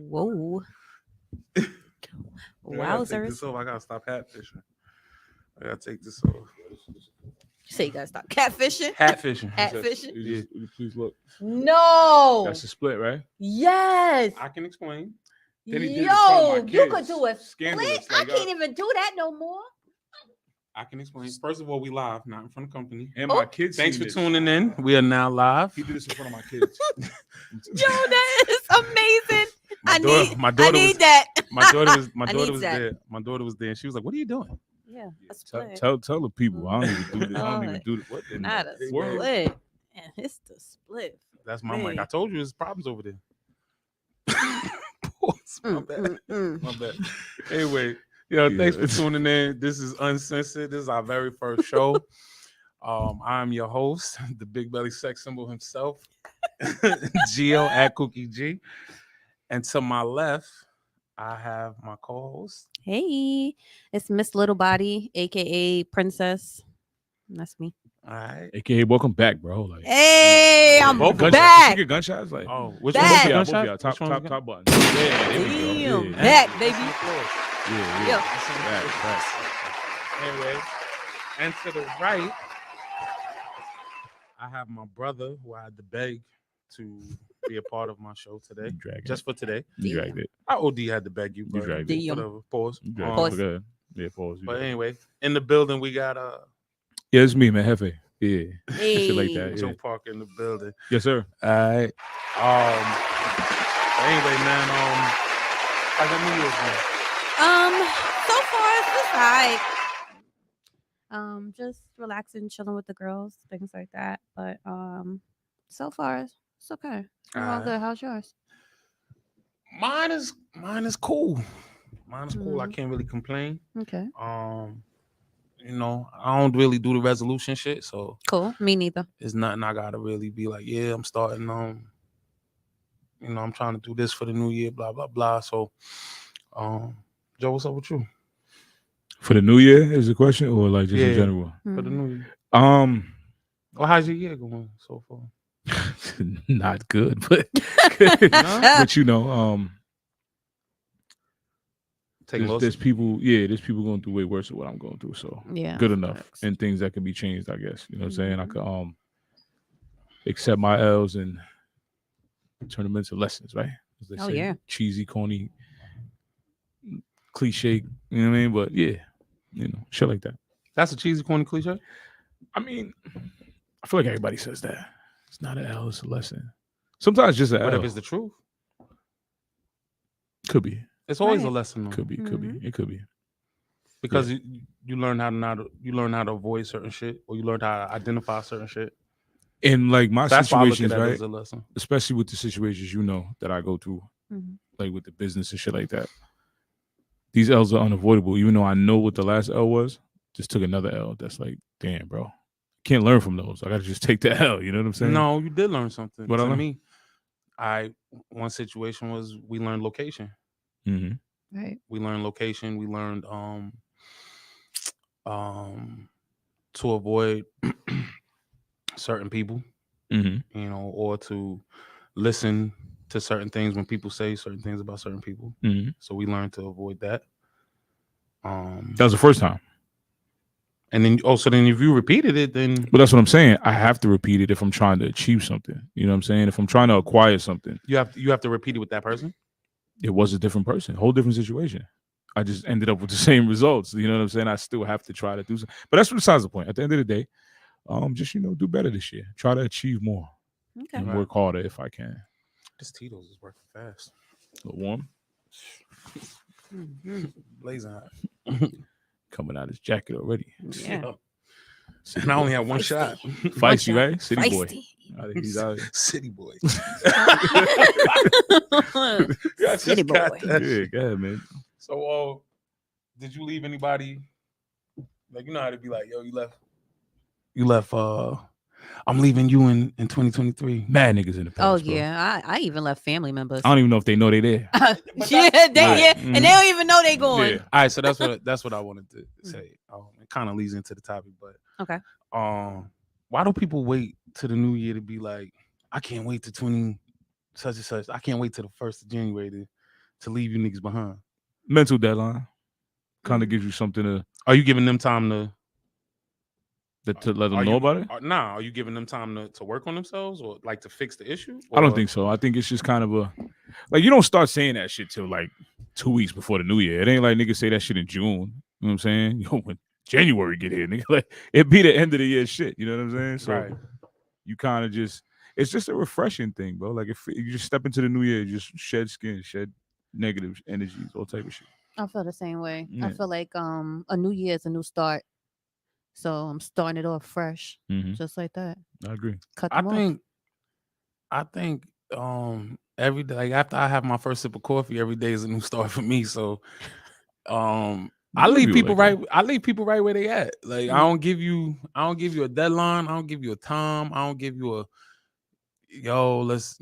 Whoa. I gotta take Wowzers. this off. I gotta stop hatfishing. I gotta take this off. You say you gotta stop catfishing? Hatfishing. Catfishing? Yeah. Please look. No. That's the split, right? Yes. I can explain. Then he did it in front of my Yo, you could kids. do a split. Scandalous, I like, can't even do that no more. I can explain. First of all, we live, not in front of company. And my kids. Thanks for seen this. tuning in. We are now live. He did this in front of my kids. Yo, that is amazing. My I daughter need was, that. My daughter was I need was that. there. My daughter was there, and she was like, "What are you doing?" Yeah, a Tell, split. tell the people. I don't even do this. I don't even Lord. do this. What in Not a the world? split. Man, it's the split. That's my mic. Man. I told you there's problems over there. Pause. My bad. My bad. Anyway, thanks for tuning in. This is Uncensored. This is our very first show. I'm your host, the big belly sex symbol himself, Gio at Cookie G. And to my left, I have my co-host. Hey, it's Miss Little Body, aka Princess. That's me. All right. AKA, welcome back, bro. Like, Hey, I'm both gunshots. back. You get gunshots? Like, Oh, which Back. one? both of y'all, Gunshot? top Which one? button. Yeah, there we go. Damn, Yeah, back, baby. yeah. Yo. Back. Anyway, and to the right, I have my brother who I had to beg to be a part of my show today, You dragged just for today. You dragged it. I OD had to beg you, but dragged it. whatever. Pause. You dragged Pause. it. Good. Yeah, pause. You But dragged it. anyway, in the building we got Yeah, it's me, man. Hefe. Yeah. Hey. Shit like that. Joe Yeah. Parker in the building. Yes, sir. All right. Anyway, man. How's your New Year's, man? So far it's alright. Just relaxing, chilling with the girls, things like that. But so far it's okay. We're all Alright. good. How's yours? Mine is cool. Mine is cool. I Mhm. can't really complain. Okay. I don't really do the resolution shit, so Cool. Me neither. it's nothing I gotta really be like, yeah, I'm starting I'm trying to do this for the new year, blah blah blah. So Joe, what's up with you? For the new year is the question, or like just in Yeah. general? For the Mhm. new year. Um, Well, how's your year going so far? not good, but No? but Taking there's losses. people going through way worse than what I'm going through. So Yeah. good enough, facts. and things that can be changed. I guess you know what I'm saying. I Mhm. could accept my L's and turn them into lessons, right? As they Oh, say, yeah. cheesy, corny, cliche. You know what I mean? But yeah, shit like that. That's a cheesy, corny cliche. I mean, I feel like everybody says that. It's not an L, it's a lesson. Sometimes just an But L. if it's the truth, Could be. it's always a Right. lesson though. Could be. It could be. Because you learn how to avoid certain shit, or you learn how to identify certain shit. In like my That's why I look at situations, that right? as a lesson. Especially with the situations that I go through, Mhm. like with the business and shit like that. These L's are unavoidable, even though I know what the last L was. Just took another L. That's like, damn, bro. Can't learn from those. I gotta just take the L. You know what I'm saying? No, you did learn something. What I To learned? me, one situation was we learned location. Mm-hmm. Right. We learned location. We learned to avoid certain people, Mm-hmm. or to listen to certain things when people say certain things about certain people. Mm-hmm. So we learned to avoid that. That was the first time. And then then if you repeated it, then But that's what I'm saying. I have to repeat it if I'm trying to achieve something. You know what I'm saying? If I'm trying to acquire something, you have to repeat it with that person. it was a different person, whole different situation. I just ended up with the same results. You know what I'm saying? I still have to try to do something. But that's besides the point. At the end of the day, just do better this year. Try to achieve more Okay. and Right. work harder if I can. This Tito's is working fast. A little warm, Mhm. Blazing hot. coming out his jacket already. Yeah. And I only had one Feisty. shot. Feisty, right? City boy. Feisty. He's out here. City boy. City boy. Yeah, go ahead, man. So, did you leave anybody? Like, you know how to be like, yo, you left. I'm leaving you in 2023. Mad niggas in the past. Oh bro. yeah, I even left family members. I don't even know if they know they there. Yeah, and they don't even know they going. Yeah. All right, so that's what I wanted to say. It kind of leads into the topic, but Okay. Why do people wait to the new year to be like, I can't wait to 20 such and such. I can't wait to the 1st of January to leave you niggas behind? Mental deadline kind of gives you something to. Are you giving them time to? To let them Are know you about it. nah? Are you giving them time to work on themselves or like to fix the issue? I don't Or think so. I think it's just kind of a like you don't start saying that shit till like 2 weeks before the new year. It ain't like niggas say that shit in June. You know what I'm saying? Yo, when January get here, nigga, like it be the end of the year shit. You know what I'm saying? So right? you kind of just it's just a refreshing thing, bro. Like if you just step into the new year, just shed skin, shed negative energies, all type of shit. I feel the same way. I Yeah. feel like a new year is a new start. So I'm starting it off fresh. Mhm. Just like that. I agree. Cut I them off. think every day, like after I have my first sip of coffee, every day is a new start for me. So I Some leave people people like right. I leave people right where they at. Like Mm. I don't give you a deadline. I don't give you a time. I don't give you a let's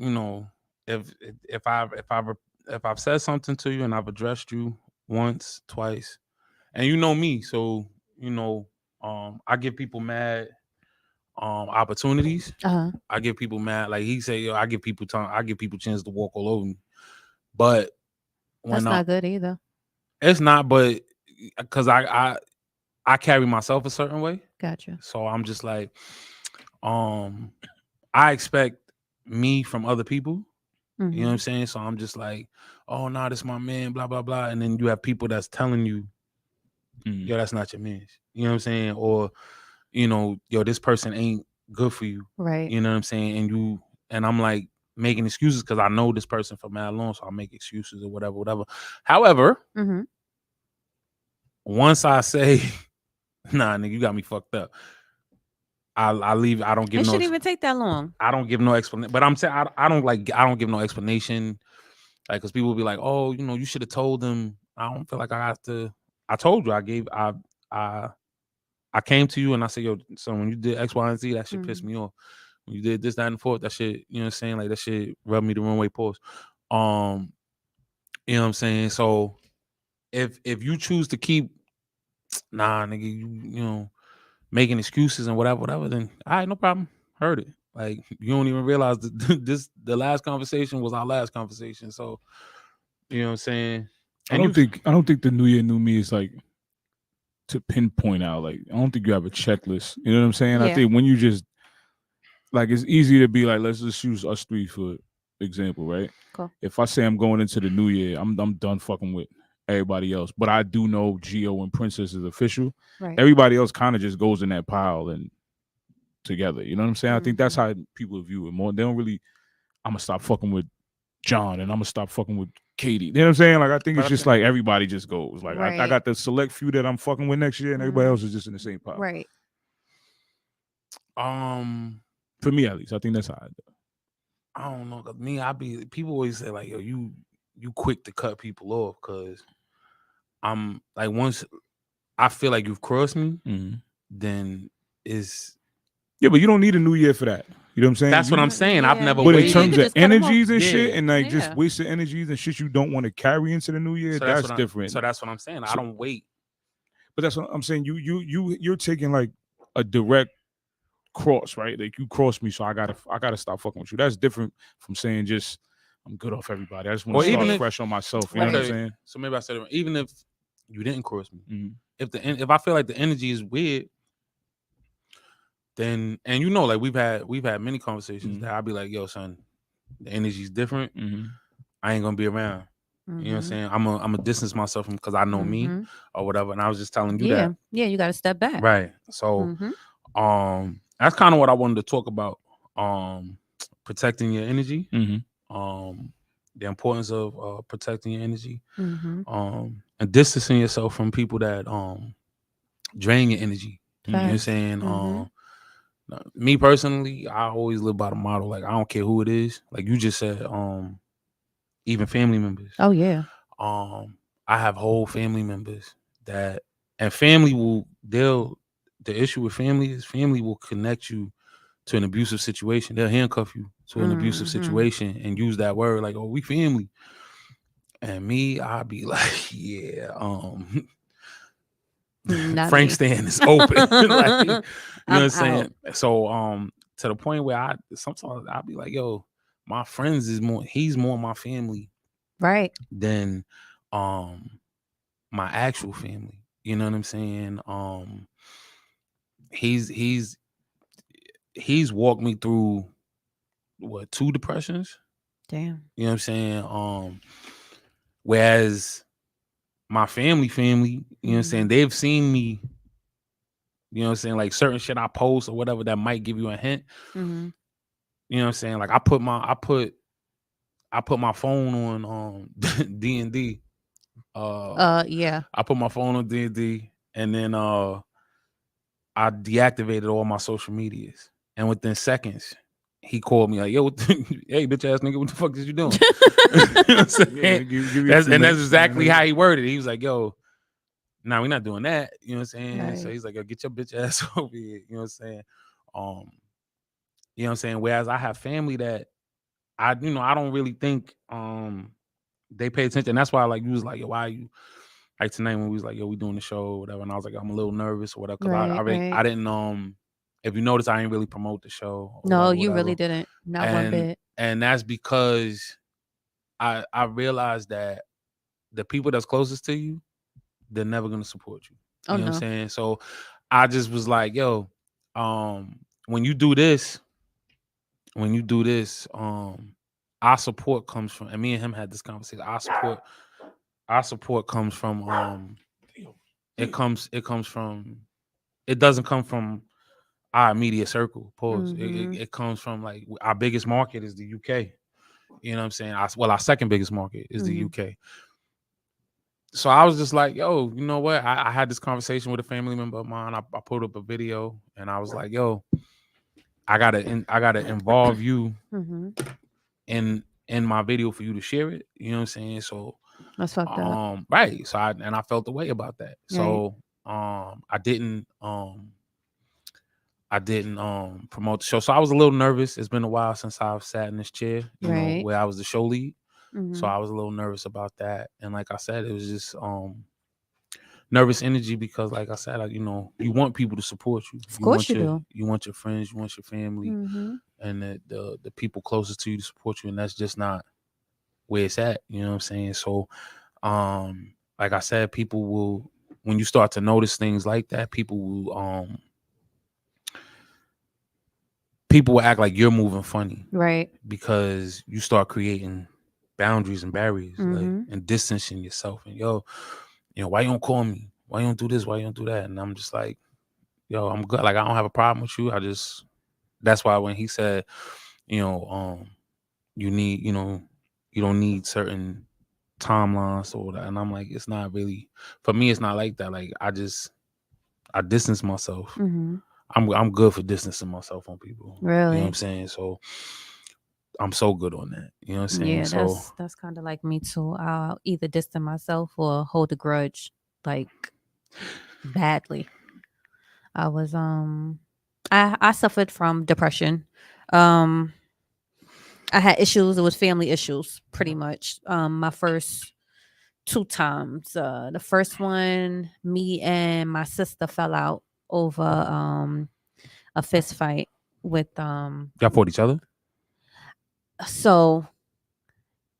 if I've said something to you and I've addressed you once, twice, and you know me, so you know I give people mad opportunities. Uh-huh. I give people mad, like he say, yo, I give people time, I give people chance to walk all over me. But when That's not good either. it's not, but because I carry myself a certain way, Gotcha. so I'm just like, I expect me from other people. You know what I'm saying? So I'm just like, oh no, this my man, blah blah blah. And then you have people that's telling you, yo, that's not your man. You know what I'm saying? Or yo, this person ain't good for you. Right. You know what I'm saying? And I'm like making excuses because I know this person for mad long, so I'll make excuses or whatever. However, once I say, nah, nigga, you got me fucked up, I leave. I don't give It no. shouldn't even take that long. I don't give no explanation. But I'm saying I don't give no explanation. Like, because people will be like, oh, you should have told them. I don't feel like I have to. I told you. I I came to you and I said, yo, so when you did X, Y, and Z, that shit pissed me off. When you did this, that, and the fourth, that shit, you know what I'm saying? Like that shit rubbed me the wrong way, pause. You know what I'm saying? So if you choose to keep nigga, making excuses and whatever, then all right, no problem. Heard it. Like you don't even realize that the last conversation was our last conversation. So you know what I'm saying? And I don't think the new year, new me is like to pinpoint out. Like I don't think you have a checklist. You know what I'm saying? I Yeah. think when you just like it's easy to be like, let's just use us three for example, right? Cool. If I say I'm going into the new year, I'm done fucking with everybody else. But I do know Geo and Princess is official. Right. Everybody else kind of just goes in that pile and together. You know what I'm saying? I think that's how people view it more. They don't really. I'm gonna stop fucking with John and I'm gonna stop fucking with Katie. You know what I'm saying? Like I think it's just like everybody just goes. Like I got the select few that I'm fucking with next year, and everybody else is just in the same pile. Right. For me at least, I think that's how I do. I don't know. Cause me, people always say like, yo, you quick to cut people off because I'm like once I feel like you've crossed me, then it's yeah, but you don't need a new year for that. You know what I'm saying? That's what I'm saying. I've never. But waited. in terms of energies and shit, and like Yeah. just wasted energies and shit you don't want to carry into the new year, So that's different. So that's what I'm saying. I don't wait. But that's what I'm saying. You're taking like a direct cross, right? Like you crossed me, so I gotta stop fucking with you. That's different from saying just I'm good off everybody. I just want to start fresh on myself. You know what I'm saying? So maybe I said it wrong. Even if you didn't cross me, if I feel like the energy is weird, then and like we've had many conversations that I'll be like, yo, son, the energy's different. I ain't gonna be around. You know what I'm saying? I'm a distance myself from because I know me or whatever. And I was just telling you that. Yeah, you gotta step back. Right. So that's kind of what I wanted to talk about. Protecting your energy. The importance of protecting your energy. And distancing yourself from people that drain your energy. You know what I'm saying? Me personally, I always live by the model, like I don't care who it is. Like you just said, even family members. Oh yeah. I have whole family members and family the issue with family is family will connect you to an abusive situation. They'll handcuff you to an abusive situation and use that word like, oh, we family. And me, I'll be like, yeah, Frank stand is open. Like, you know what I'm saying? So to the point where sometimes I'll be like, yo, my friends he's more my family Right. than my actual family. You know what I'm saying? He's he's he's walked me through what, 2 depressions? Damn. You know what I'm saying? Whereas my family, you know what I'm saying, they've seen me, you know what I'm saying, like certain shit I post or whatever that might give you a hint. Mm-hmm. You know what I'm saying? Like I put my phone on D&D. Yeah. I put my phone on D&D, and then I deactivated all my social medias. And within seconds, he called me like, "Yo, hey, bitch ass nigga, what the fuck is you doing?" You know what I'm saying? give you a That's few and that's minutes, exactly how he worded it. He was like, "Yo, nah, we're not doing that." You know what I'm saying? So Right. he's like, "Yo, get your bitch ass over here." You know what I'm saying? Um, you know what I'm saying? Whereas I have family that I don't really think they pay attention. That's why like you was like, "Yo, why are you like tonight when we was like, yo, we doing the show or whatever?" And I was like, I'm a little nervous or whatever. Cause Right. I Right. didn't if you notice, I didn't really promote the show or No, whatever, you whatever. really didn't. Not one And bit. and that's because I realized that the people that's closest to you, they're never gonna support you. Oh You know what I'm no. saying? So I just was like, yo, when you do this, our support comes from, and me and him had this conversation. Our support comes from it comes from, it doesn't come from our immediate circle. Pause. It, Mm-hmm. it, it comes from like our biggest market is the UK. You know what I'm saying? Our second biggest market is the Mm-hmm. UK. So I was just like, yo, you know what? I had this conversation with a family member of mine. I put up a video and I was like, yo, I gotta involve you Mm-hmm. in my video for you to share it. You know what I'm saying? So That's fucked up. right. So I felt the way about that. Right. So I didn't promote the show. So I was a little nervous. It's been a while since I've sat in this chair, Right. where I was the show lead. So Mm-hmm. I was a little nervous about that. And like I said, it was just nervous energy because like I said, you want people to support you. Of You course want you your do. you want your friends, you want your family, Mm-hmm. and the people closest to you to support you. And that's just not where it's at. You know what I'm saying? So like I said, people will, when you start to notice things like that, people will act like you're moving funny Right. because you start creating boundaries and barriers, like, Mm-hmm. and distancing yourself. And yo, why you don't call me? Why you don't do this? Why you don't do that? And I'm just like, yo, I'm good. Like, I don't have a problem with you. That's why when he said, you know, you need, you don't need certain timelines or that. And I'm like, it's not really, for me, it's not like that. Like, I distance myself. Mm-hmm. I'm good for distancing myself on people. You know what I'm Really. saying? So I'm so good on that. You know what I'm saying? Yeah, So that's kind of like me too. I'll either distance myself or hold a grudge, like badly. I was I suffered from depression. Um I had issues. It was family issues, pretty much. My first 2 times. The first one, me and my sister fell out over a fist fight with y'all fought each other? so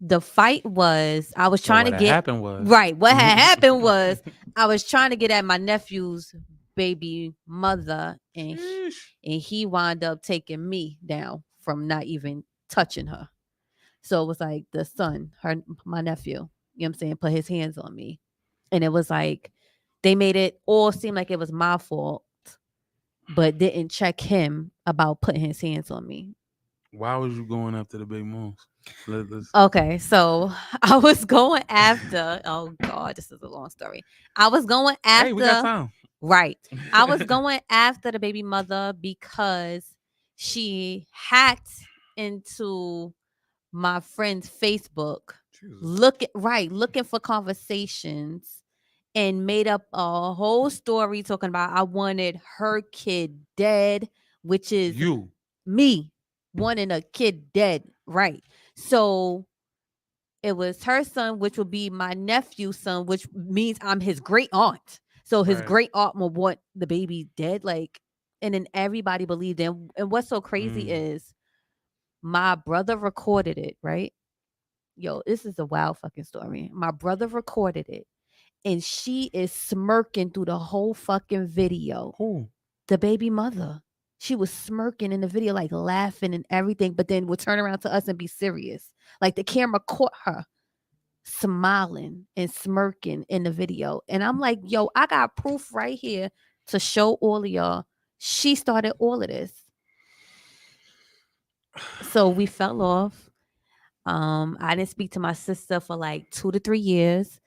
the fight was I was So trying to what had get happened was right. What had happened was I was trying to get at my nephew's baby mother, and Sheesh. he wound up taking me down from not even touching her. So it was like the son, my nephew, you know what I'm saying, put his hands on me. And it was like they made it all seem like it was my fault, but didn't check him about putting his hands on me. Why was you going after the big moves? Let's Okay, so I was going after, oh God, this is a long story. I was going Hey, we got after, time. right. I was going after the baby mother because she hacked into my friend's Facebook, Jesus. looking for conversations, and made up a whole story talking about I wanted her kid dead, which is You. me wanting a kid dead, right? So it was her son, which would be my nephew's son, which means I'm his great aunt. So his Right. great aunt will want the baby dead, like, and then everybody believed him. And what's so crazy is my brother recorded it, right? yo, this is a wild fucking story. My brother recorded it, and she is smirking through the whole fucking video. Who? The baby mother. She was smirking in the video, like laughing and everything, but then would turn around to us and be serious. Like the camera caught her smiling and smirking in the video. And I'm like, yo, I got proof right here to show all of y'all. She started all of this. So we fell off. I didn't speak to my sister for like 2 to 3 years.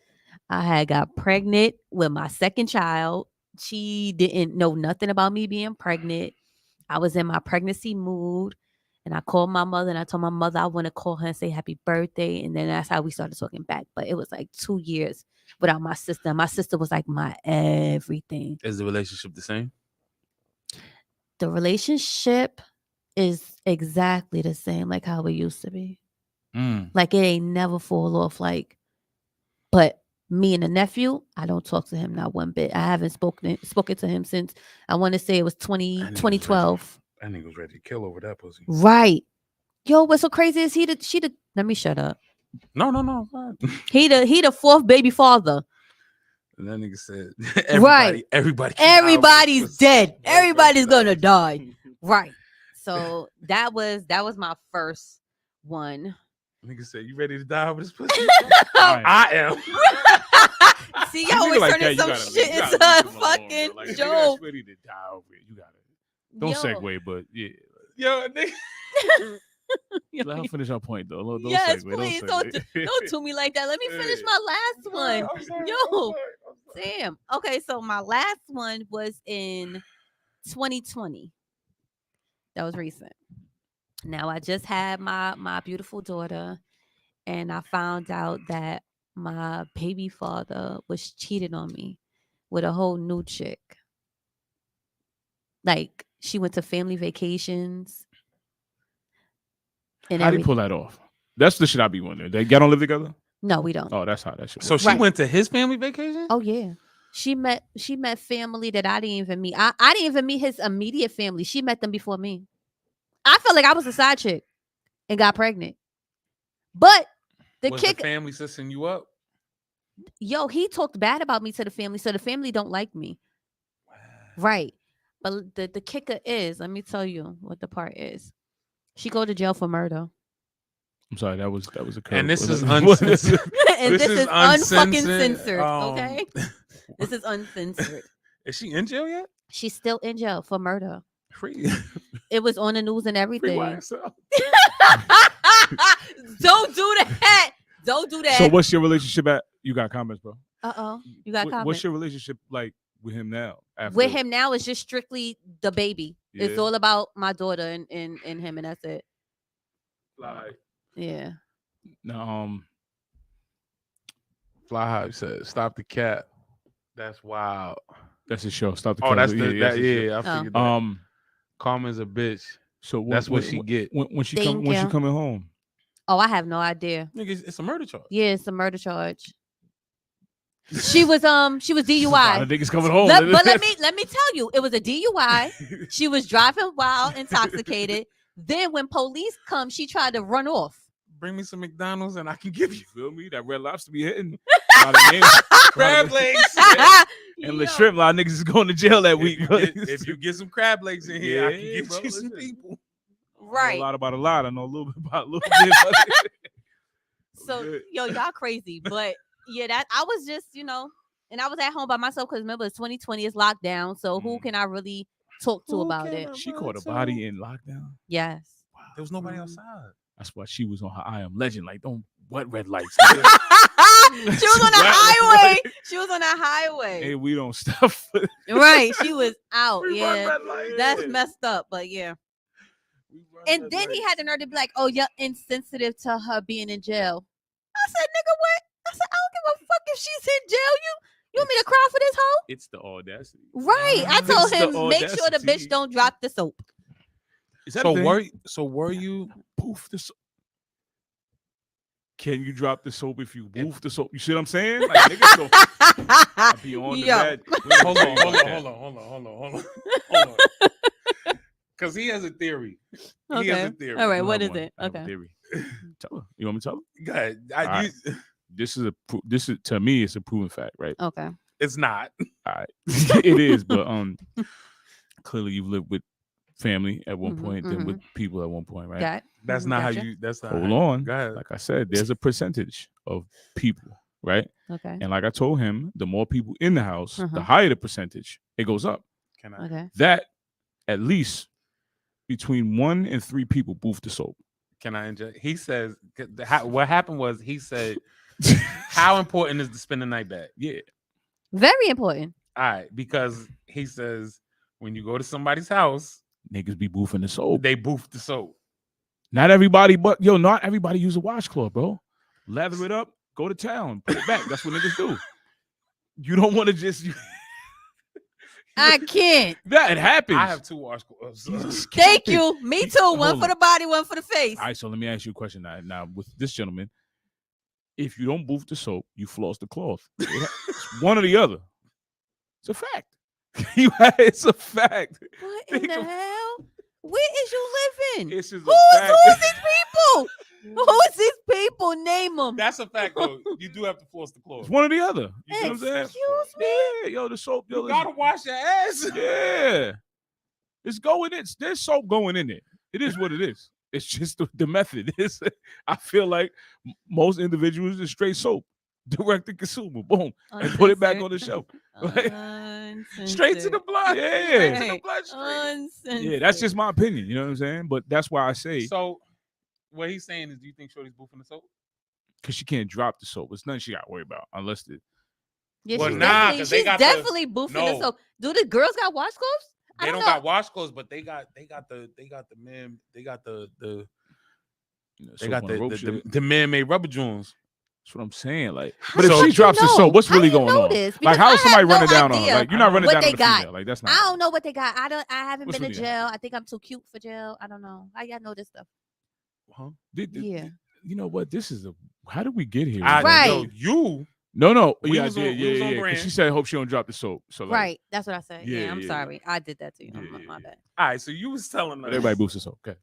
I had got pregnant with my second child. She didn't know nothing about me being pregnant. I was in my pregnancy mood, and I called my mother and I told my mother I want to call her and say happy birthday. And then that's how we started talking back. But it was like 2 years without my sister. My sister was like my everything. Is the relationship the same? The relationship is exactly the same like how it used to be. Like it ain't never fall off. Like, but me and the nephew, I don't talk to him not one bit. I haven't spoken to him since I want to say it was 2012. That nigga was ready to kill over that pussy. Right. Yo, what's so crazy is let me shut up. No. He the fourth baby father. And that nigga said, Right. Everybody's dead. Everybody's gonna die. Right. So that was my first one. Nigga said, you ready to die over this pussy? I am. See, y'all always turning some shit into a fucking joke. Ready to die over it. You got it. Don't segue, but yeah. Yo, nigga. Let her finish her point though. Don't yes, segue, please. don't do me like that. Let me finish my last one. I'm sorry, Yo, I'm sorry. damn. Okay, so my last one was in 2020. That was recent. Now I just had my beautiful daughter, and I found out that my baby father was cheating on me with a whole new chick. Like she went to family vacations. And how do you pull that off? That's the shit I be wondering. Y'all don't live together? No, we don't. Oh, that's how that shit. So she went to his family vacation? Oh yeah. She met family that I didn't even meet. I didn't even meet his immediate family. She met them before me. I felt like I was a side chick and got pregnant. But the family sissing you up? Yo, he talked bad about me to the family, so the family don't like me. Wow. Right. But the kicker is, let me tell you what the part is. She go to jail for murder. I'm sorry, that was a curve. And this is uncensored. And this is unfucking censored. Okay. This is uncensored. Is she in jail yet? She's still in jail for murder. Free. It was on the news and everything. Don't do that. Don't do that. So what's your relationship at? You got comments, bro. You got comments. What's your relationship like with him now? With him now is just strictly the baby. Yeah. It's all about my daughter and him, and that's it. Like, yeah. No, Fly Hype said, "Stop the cat." That's wild. That's his show. Stop the cat. Oh, that's I figured that. Carmen's a bitch. So that's what she get when she coming home. Oh, I have no idea. Nigga, it's a murder charge. Yeah, it's a murder charge. She was DUI. A niggas coming home. But let me tell you, it was a DUI. She was driving while intoxicated. Then when police come, she tried to run off. Bring me some McDonald's and I can give you. Feel me? That Red Lobster be hitting. Crab legs. And the shrimp, a lot of niggas is going to jail that week. If you get some crab legs in here, I can give you some people. Right. I know a lot about a lot. I know a little bit about a little bit. So, yo, y'all crazy. But yeah, that I was just, and I was at home by myself because remember it's 2020, it's lockdown. So who can I really talk to about it? She caught a body in lockdown. Yes. Wow. There was nobody outside. That's why she was on her I Am Legend. Like, don't what red lights. She was on the highway. She was on the highway. Hey, we don't stop. Right. She was out. Yeah. That's messed up. But yeah. And then he had the nerve to be like, "Oh, you're insensitive to her being in jail." I said, "Nigga, what?" I said, "I don't give a fuck if she's in jail. You want me to cry for this hoe?" It's the audacity. Right. I told him, make sure the bitch don't drop the soap. So were you poof the soap? Can you drop the soap if you poof the soap? You see what I'm saying? Like, niggas go, I be on the bed. Hold on. Because he has a theory. Okay. All right. What is it? Okay. Theory. Tell her. You want me to tell her? Go ahead. All right. This is to me, it's a proven fact, right? Okay. It's not. All right. It is, but clearly you've lived with family at one point, then with people at one point, right? Got it. That's not Gotcha. how you. That's not. Hold how on. Go ahead. Like I said, there's a percentage of people, right? Okay. And like I told him, the more people in the house, the higher the percentage, it goes up. Can I? Okay. That at least between 1 and 3 people boof the soap. Can I inject? He says what happened was he said, "How important is the spend the night bag?" Yeah. Very important. All right, because he says when you go to somebody's house, Niggas be boofing the soap. they boof the soap. Not everybody, but not everybody use a washcloth, bro. Lather it up, go to town, put it back. That's what niggas do. You don't want to just. I can't. That it happens. I have 2 washcloths. Thank you. Me too. One for the body, one for the face. All right, so let me ask you a question now. With this gentleman, if you don't boof the soap, you floss the cloth. It's one or the other. It's a fact. It's a fact. What in the hell? Where is you living? It's just Who a is fact. these people? Who is these people? Name them. That's a fact, though. You do have to floss the clothes. It's one or the other. You know what I'm saying? Excuse me. Yeah, yo, the soap. You gotta wash your ass. Yeah. It's going in. There's soap going in it. It is what it is. It's just the method. I feel like most individuals is straight soap, direct to consumer, boom, and put it back on the shelf. Straight to the blood. Yeah. Straight to the bloodstream. Yeah, that's just my opinion. You know what I'm saying? But that's why I say. So, what he's saying is, do you think Shorty's boofing the soap? Because she can't drop the soap. It's nothing she got to worry about unless the. Yeah, Well, she's nah, definitely, 'cause they she's got definitely boofing No. the soap. Do the girls got washcloths? They don't got washcloths, but they got the man they got the they got the man-made rubber joints. That's what I'm saying. Like, but if So- she drops the soap, what's really going on? This? Like, Because how I is somebody have no running down on her? idea Like, you're not running what down they on the got. female. Like, that's not. I don't know what they got. I haven't What's been to really jail. I think I'm too cute for jail. I don't know. How y'all know this stuff? Huh? Yeah. You know what? This is how did we get here? Right. Yo, you. No. We Yeah, was on- yeah, we was on yeah. 'Cause brand. she said, "Hope she don't drop the soap." So like, Right. That's what I said. Yeah, Yeah, I'm yeah, sorry. I did that to you. Yeah, My bad. All right, so you was telling us but everybody boosts the soap. Okay.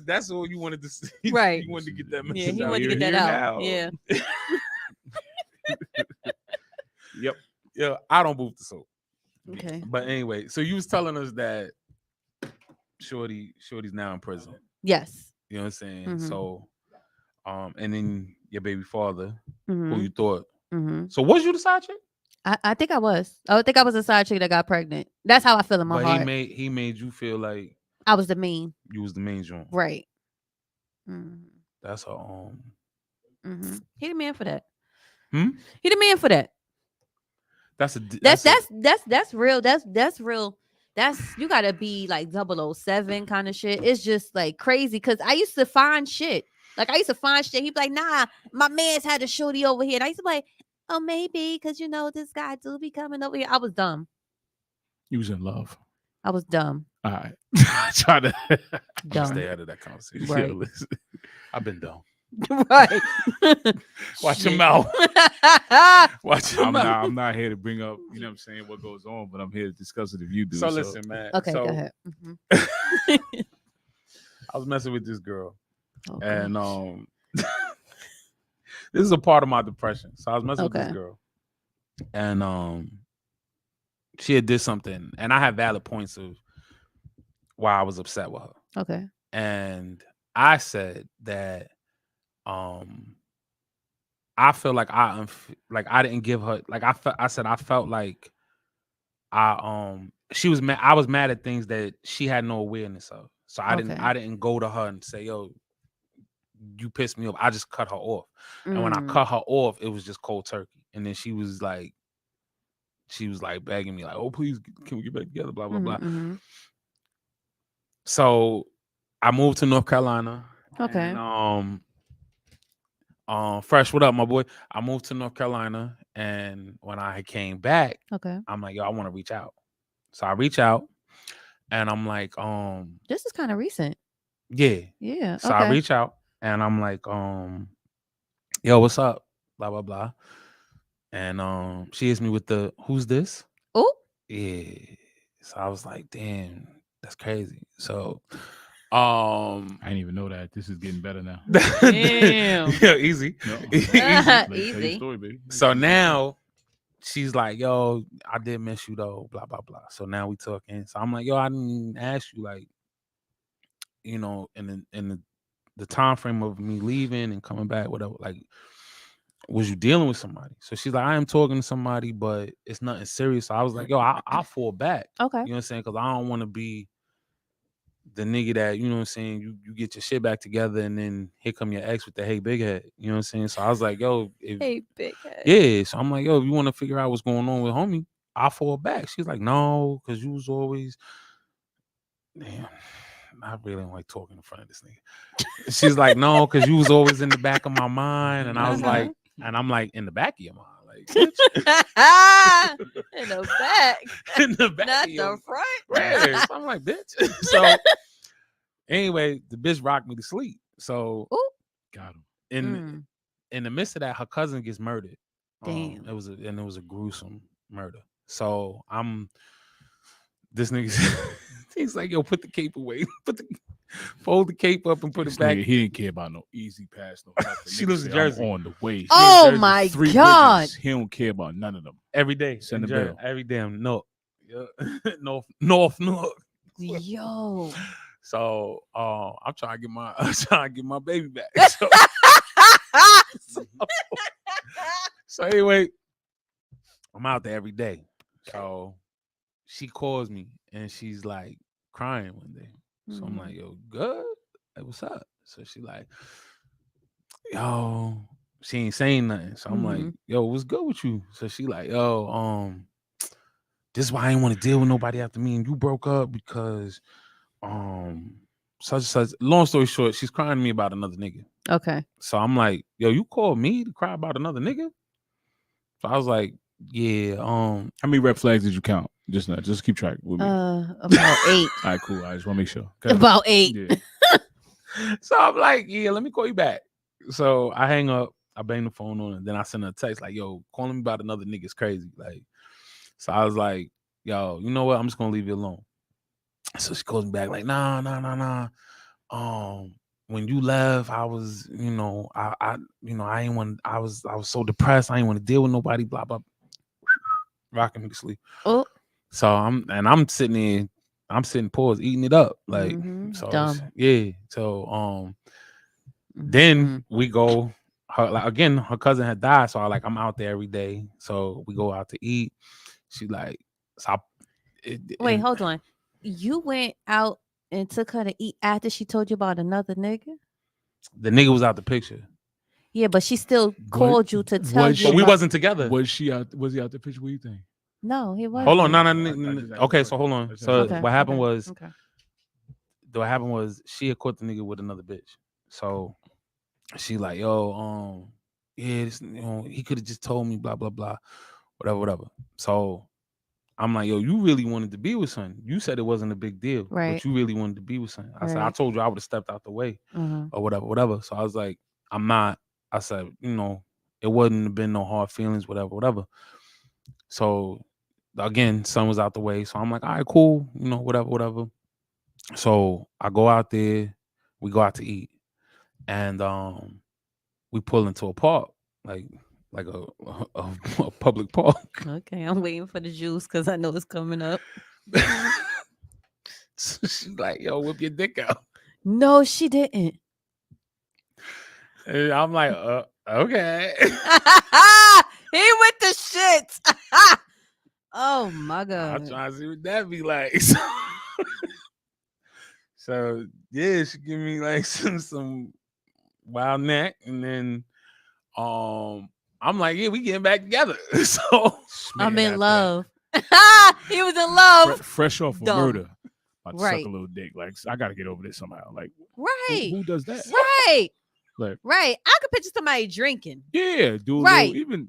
that's all you wanted to see. Right. You wanted to get that Yeah, message he out. wanted to get Here, that here out. now. Yeah. Yep. Yeah, I don't boof the soap. Okay. But anyway, so you was telling us that Shorty's now in prison. Yes. You know what I'm saying? Mhm. So, and then your baby father, who Mm-hmm. you thought. Mm-hmm. So was you the side chick? I think I was. I think I was a side chick that got pregnant. That's how I feel in my But heart. he made you feel like I was the main. you was the main joint. Right. Mm-hmm. That's her Mm-hmm. He the man for that. Hmm? He the man for that. That's real. That's real. That's you gotta be like 007 kind of shit. It's just like crazy because I used to find shit. Like I used to find shit. He'd be like, nah, my man's had a shorty over here. And I used to be like, oh, maybe because you know this guy do be coming over here. I was dumb. You was in love. I was dumb. All right. Try to Dumb. stay out of that conversation. Right. Yeah, listen. I've been dumb. Right. Watch your Shit. mouth. Watch your mouth. I'm not here to bring up, you know what I'm saying, what goes on, but I'm here to discuss it if you do. So listen, man. Okay, so go ahead. Mhm. I was messing with this girl, Okay. and this is a part of my depression. So I was messing with this Okay. girl, and she had did something, and I had valid points of why I was upset with her, Okay. and I said that I feel like I didn't give her like I said I felt like she was mad. I was mad at things that she had no awareness of. So I didn't go to her and say, yo, you pissed me off. I just cut her off. And when I cut her off, it was just cold turkey. And then she was like begging me, like, oh, please, can we get back together? Blah, blah, blah. Mm-hmm. So I moved to North Carolina. Okay. And, Fresh, what up, my boy? I moved to North Carolina, and when I came back, Okay. I'm like, yo, I want to reach out. So I reach out, and I'm like, This is kind of recent. yeah. Yeah. So I reach out, and I'm like, yo, what's up? Blah blah blah. And she hits me with the, who's this? Oh. Yeah. So I was like, damn, that's crazy. So I didn't even know that. This is getting better now. Damn. Yeah, easy. No. Easy. Tell your Easy. story, baby. So now she's like, yo, I did miss you though, blah, blah, blah. So now we talking. So I'm like, yo, I didn't even ask you, like, you know, in the time frame of me leaving and coming back, whatever, like, was you dealing with somebody? So she's like, I am talking to somebody, but it's nothing serious. So I was like, yo, I'll fall back. Okay. You know what I'm saying? Because I don't want to be the nigga that, you know what I'm saying, you get your shit back together and then here come your ex with the hey big head. You know what I'm saying? So I was like, yo, Hey, big head. yeah. So I'm like, yo, if you want to figure out what's going on with homie, I'll fall back. She's like, no, because you was always, damn, I really don't like talking in front of this nigga. She's like, no, because you was always in the back of my mind. And I was like, and I'm like, in the back of your mind. Like, bitch. In the back. In the back. Not of your the front. Right. So I'm like, bitch. So anyway, the bitch rocked me to sleep. So Ooh. Got him. in the midst of that, her cousin gets murdered. Damn. It was a gruesome murder. So I'm this nigga. He's like, yo, put the cape away. Fold the cape up and put This it back. nigga, he didn't care about no easy pass. No nothing. She Nigga lives in said, I'm Jersey. on the way. Oh Jersey. my 3 God. bridges. He don't care about none of them. Every day. Send in a Jersey, bill. every damn no. Yeah. North. Yo. So I'm trying to get my baby back. So anyway, I'm out there every day. So she calls me and she's like crying one day. So I'm like, yo, good? Like, what's up? So she like, yo, she ain't saying nothing. So I'm like, yo, what's good with you? So she like, yo, this is why I didn't want to deal with nobody after me and you broke up because such and such. Long story short, she's crying to me about another nigga. Okay. So I'm like, yo, you called me to cry about another nigga? So I was like, yeah. How many red flags did you count? Just keep track with me. About 8. All right, cool. I just want to make sure. Okay. About 8. Yeah. So I'm like, yeah, let me call you back. So I hang up, I bang the phone on, and then I send her a text like, yo, calling me about another nigga is crazy. Like, so I was like, yo, you know what? I'm just gonna leave you alone. So she calls me back like, nah. When you left, I was, I ain't want. I was so depressed. I ain't want to deal with nobody. Blah blah. Rocking me to sleep. Oh. So I'm sitting there. I'm sitting paused, eating it up. Like, so Dumb. yeah. So then we go. Her cousin had died, so I'm out there every day. So we go out to eat. She like, so wait, hold on. You went out and took her to eat after she told you about another nigga? The nigga was out the picture. Yeah, but she still called you to tell you. But we wasn't together. Was he out the picture? What do you think? No, he wasn't. Hold on, no. Okay, so hold on. So Okay, what happened was, okay. what happened was she had caught the nigga with another bitch. So she like, yo, yeah, this, he could have just told me, blah blah blah, whatever. So I'm like, yo, you really wanted to be with son. You said it wasn't a big deal, Right? but you really wanted to be with son. I said, I Right. told you I would have stepped out the way, or whatever. So I was like, I'm not. I said, it wouldn't have been no hard feelings, whatever. So again, son was out the way. So I'm like, all right, cool, whatever. So I go out there, we go out to eat, and we pull into a park, like a public park. Okay, I'm waiting for the juice because I know it's coming up. So she's like, yo, whip your dick out. No, she didn't. And I'm like, okay. He with the shit. Oh my God. I'm trying to see what that be like. So yeah, she give me like some wild neck, and then I'm like, yeah, we getting back together. So I'm in love. He was in love. Fresh off of Dumb. murder. About to Right. suck a little dick. Like, I gotta get over this somehow. Like, Right. who does that? Right. Like, Right. I could picture somebody drinking. yeah, dude. Right. Even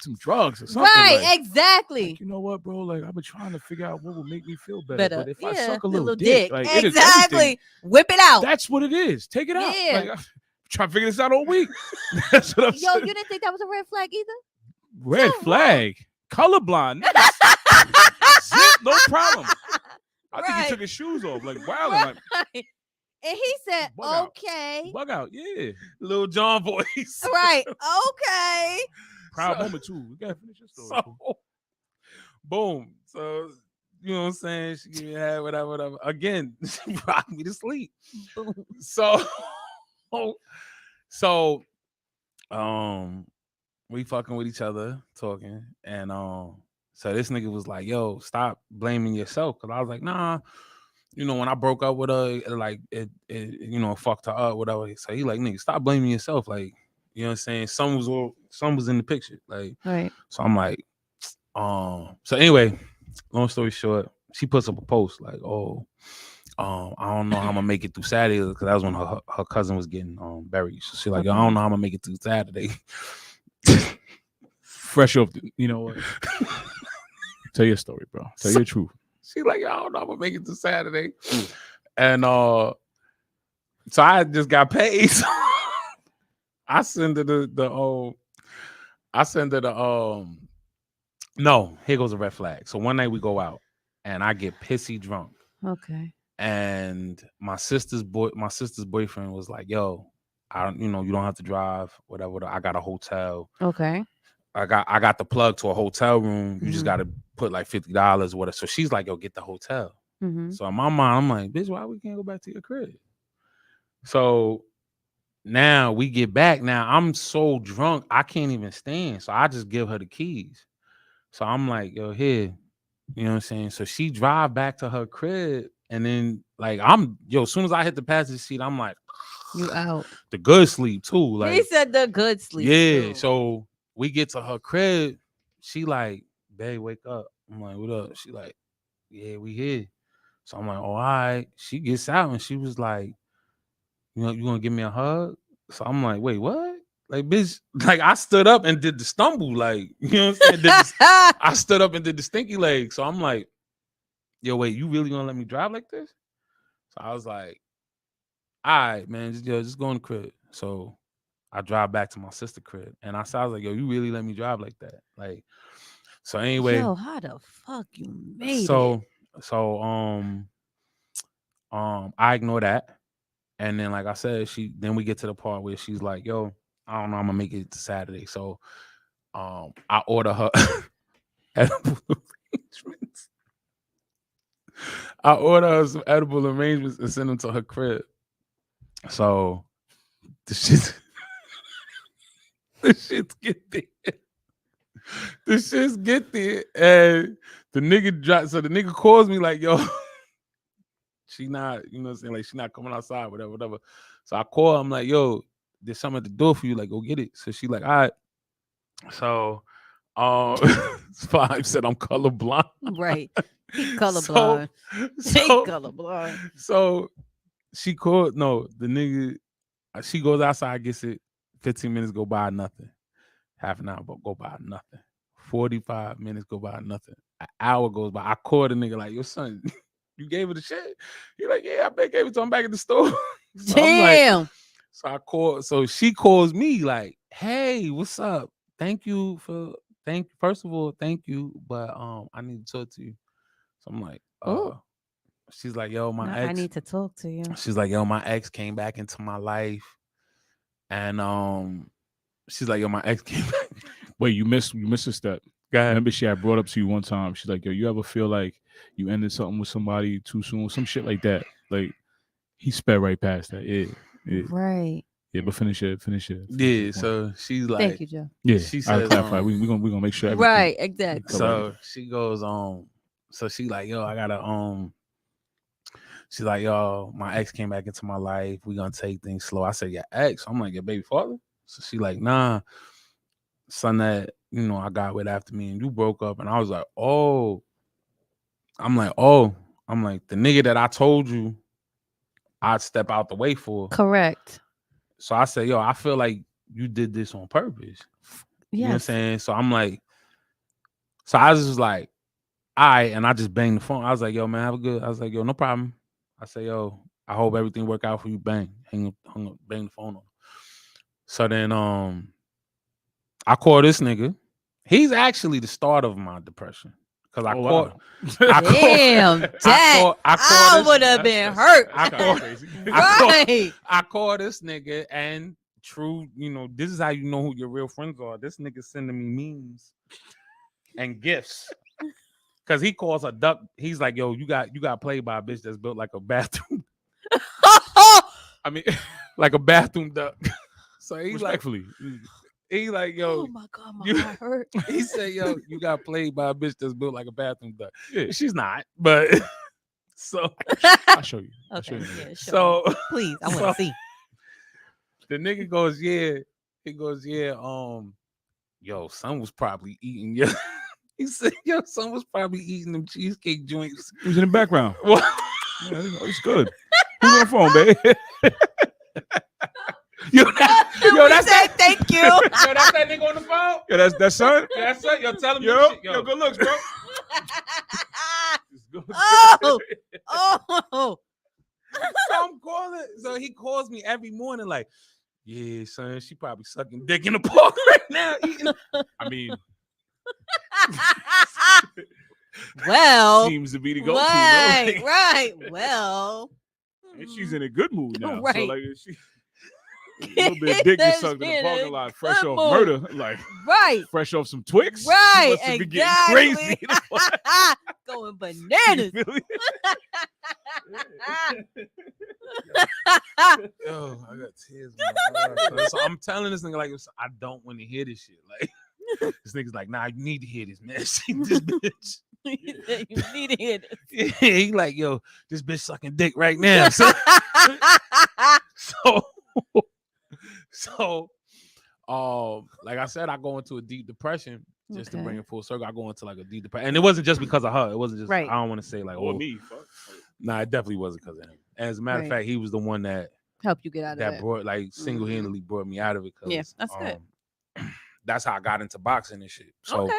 some drugs or something. Right. Like, exactly. like, you know what, bro? Like, I've been trying to figure out what will make me feel better. Better. But if I Yeah, suck a the little little dick, dick. like, it is Exactly. everything. Whip it out. That's what it is. Take it out. Yeah. Like, I'm trying to figure this out all week. That's what I'm Yo, saying. you didn't think that was a red flag either? Red So flag. Colorblind. Zip, no problem. I think he Right. took his shoes off. Like, wow. Like, Right. And he said, Bug out. okay. Bug out, yeah. Lil John voice. Right. Okay. Proud So- moment too. We gotta finish your story. So, boom. So, you know what I'm saying? She had whatever. Again, she rocked me to sleep. Boom. So, so, we fucking with each other, talking, and so this nigga was like, "Yo, stop blaming yourself," because I was like, "Nah." When I broke up with her, like it fucked her up, whatever. So he like, nigga, stop blaming yourself. Like, you know what I'm saying? Some was in the picture. Like, Right. so I'm like, so anyway, long story short, she puts up a post like, oh, I don't know how I'm gonna make it through Saturday, because that was when her cousin was getting buried. So she like, yo, I don't know how I'm gonna make it through Saturday. Fresh off, you know what? Tell your story, bro. Tell your truth. She like, I don't know, I'm gonna make it to Saturday. And so I just got paid. So I send her no, here goes a red flag. So one night we go out and I get pissy drunk. Okay. And my sister's boyfriend was like, yo, you don't have to drive, whatever. I got a hotel. Okay. I got the plug to a hotel room. You just got to put like $50, whatever. So she's like, yo, get the hotel. Mm-hmm. So in my mind, I'm like, bitch, why we can't go back to your crib? So now we get back. Now I'm so drunk, I can't even stand. So I just give her the keys. So I'm like, yo, here. You know what I'm saying? So she drive back to her crib. And then like as soon as I hit the passenger seat, I'm like, You out. the good sleep too. Like, He said the good sleep. yeah. Too. So we get to her crib. She like, babe, wake up. I'm like, what up? She like, yeah, we here. So I'm like, oh, all right. She gets out and she was like, you gonna give me a hug? So I'm like, wait, what? Like, bitch, like I stood up and did the stumble, like, you know what I'm saying? I stood up and did the stinky leg. So I'm like, yo, wait, you really gonna let me drive like this? So I was like, all right, man, just go in the crib. So I drive back to my sister's crib, and I was like, yo, you really let me drive like that? Like, so anyway, Yo, how the fuck you made so it? so I ignore that. And then, like I said, then we get to the part where she's like, yo, I don't know, I'm gonna make it to Saturday. So I order her edible arrangements. I order her some edible arrangements and send them to her crib. So the shit the shits get there. The shits get there. And the nigga drops. So the nigga calls me like, yo, she not, you know what I'm saying? Like, she not coming outside, whatever. So I call her, I'm like, yo, there's something at the door for you. Like, go get it. So she like, all right. So Five said I'm colorblind. Right. He colorblind. He colorblind. So she called, no, the nigga, she goes outside, gets it, 15 minutes go by, nothing. Half an hour go by, nothing. 45 minutes go by, nothing. An hour goes by. I called the nigga like, yo, son, you gave her the shit? He like, yeah, I bet gave it to him back at the store. So Damn. I'm like, so I call, so she calls me like, hey, what's up? First of all, thank you, but I need to talk to you. So I'm like, Ooh. she's like, yo, my I ex. need to talk to you. She's like, yo, my ex came back into my life. And she's like, yo, my ex came back. Wait, you missed a step. Go ahead. Remember, she had brought up to you one time. She's like, yo, you ever feel like you ended something with somebody too soon? Some shit like that. Like, he sped right past that. Yeah. Right. Yeah, but finish it. Yeah, so she's like, Thank you, Joe. Yeah, she I'll says, clarify. We're gonna make sure everything. Right, exactly. So she goes, so she like, yo, I gotta, she's like, yo, my ex came back into my life. We gonna take things slow. I said, your ex? I'm like, your baby father? So she like, nah, son that, I got with after me and you broke up. And I was like, oh. I'm like, the nigga that I told you I'd step out the way for. Correct. So I said, yo, I feel like you did this on purpose. You know what I'm saying? So I'm like, so I was just like, all right, and I just banged the phone. I was like, yo, man, have a good. I was like, yo, no problem. I said, yo, I hope everything work out for you. Bang, hung up, bang the phone on. So then I call this nigga. He's actually the start of my depression because I Oh, caught. wow. I Damn, Dad. I I caught would this. have been hurt. That's I kinda caught- crazy. Right. I call this nigga and true, this is how you know who your real friends are. This nigga sending me memes and gifts. Cause he calls a duck. He's like, yo, you got played by a bitch that's built like a bathroom, I mean, like a bathroom duck. So he's like, respectfully. yo, Oh my God, my you- heart hurt. he said, yo, you got played by a bitch that's built like a bathroom duck. Yeah, She's not, but so I'll show you. I'll show Okay, you. yeah, show me. so Please, I want so- to see. the nigga goes, yeah. He goes, yeah, yo, son was probably eating your he said, yo, son was probably eating them cheesecake joints. He was in the background. What? Yeah, it's good. Who's on the phone, babe? Yo, that's that. Thank you. Yo, that's that nigga on the phone. Yeah, that's son. Yeah, that's it. Yo, tell him Yo, this shit. yo, good looks, bro. It's good. Oh, oh. So I'm calling. So he calls me every morning, like, yeah, son, she probably sucking dick in the park right now. Eating. I mean, Well, seems to be the go-to. right, No? right. Well, And she's in a good mood now. So Right. like, she a little bit of dick That just sucked in the shit parking is lot, fresh good off mood. murder, like right, fresh off some Twix. She right. must have been getting Exactly. crazy. Going bananas. You feel me? Yo, I got tears. Man. So I'm telling this nigga, like, I don't want to hear this shit. Like, this nigga's like, nah, you need to hear this, man. See this bitch. You need to hear this. Yeah, he like, yo, this bitch sucking dick right now. So, so, like I said, I go into a deep depression just to Okay. bring it full circle. I go into like a deep depression, and it wasn't just because of her. It wasn't just. Right. I don't want to say like, Or oh, me. Fuck. nah, it definitely wasn't because of him. As a matter of Right. fact, he was the one that Help you get out of that that. brought like single-handedly brought me out of it. Cause, Yeah, that's good. That's how I got into boxing and shit. So, Okay.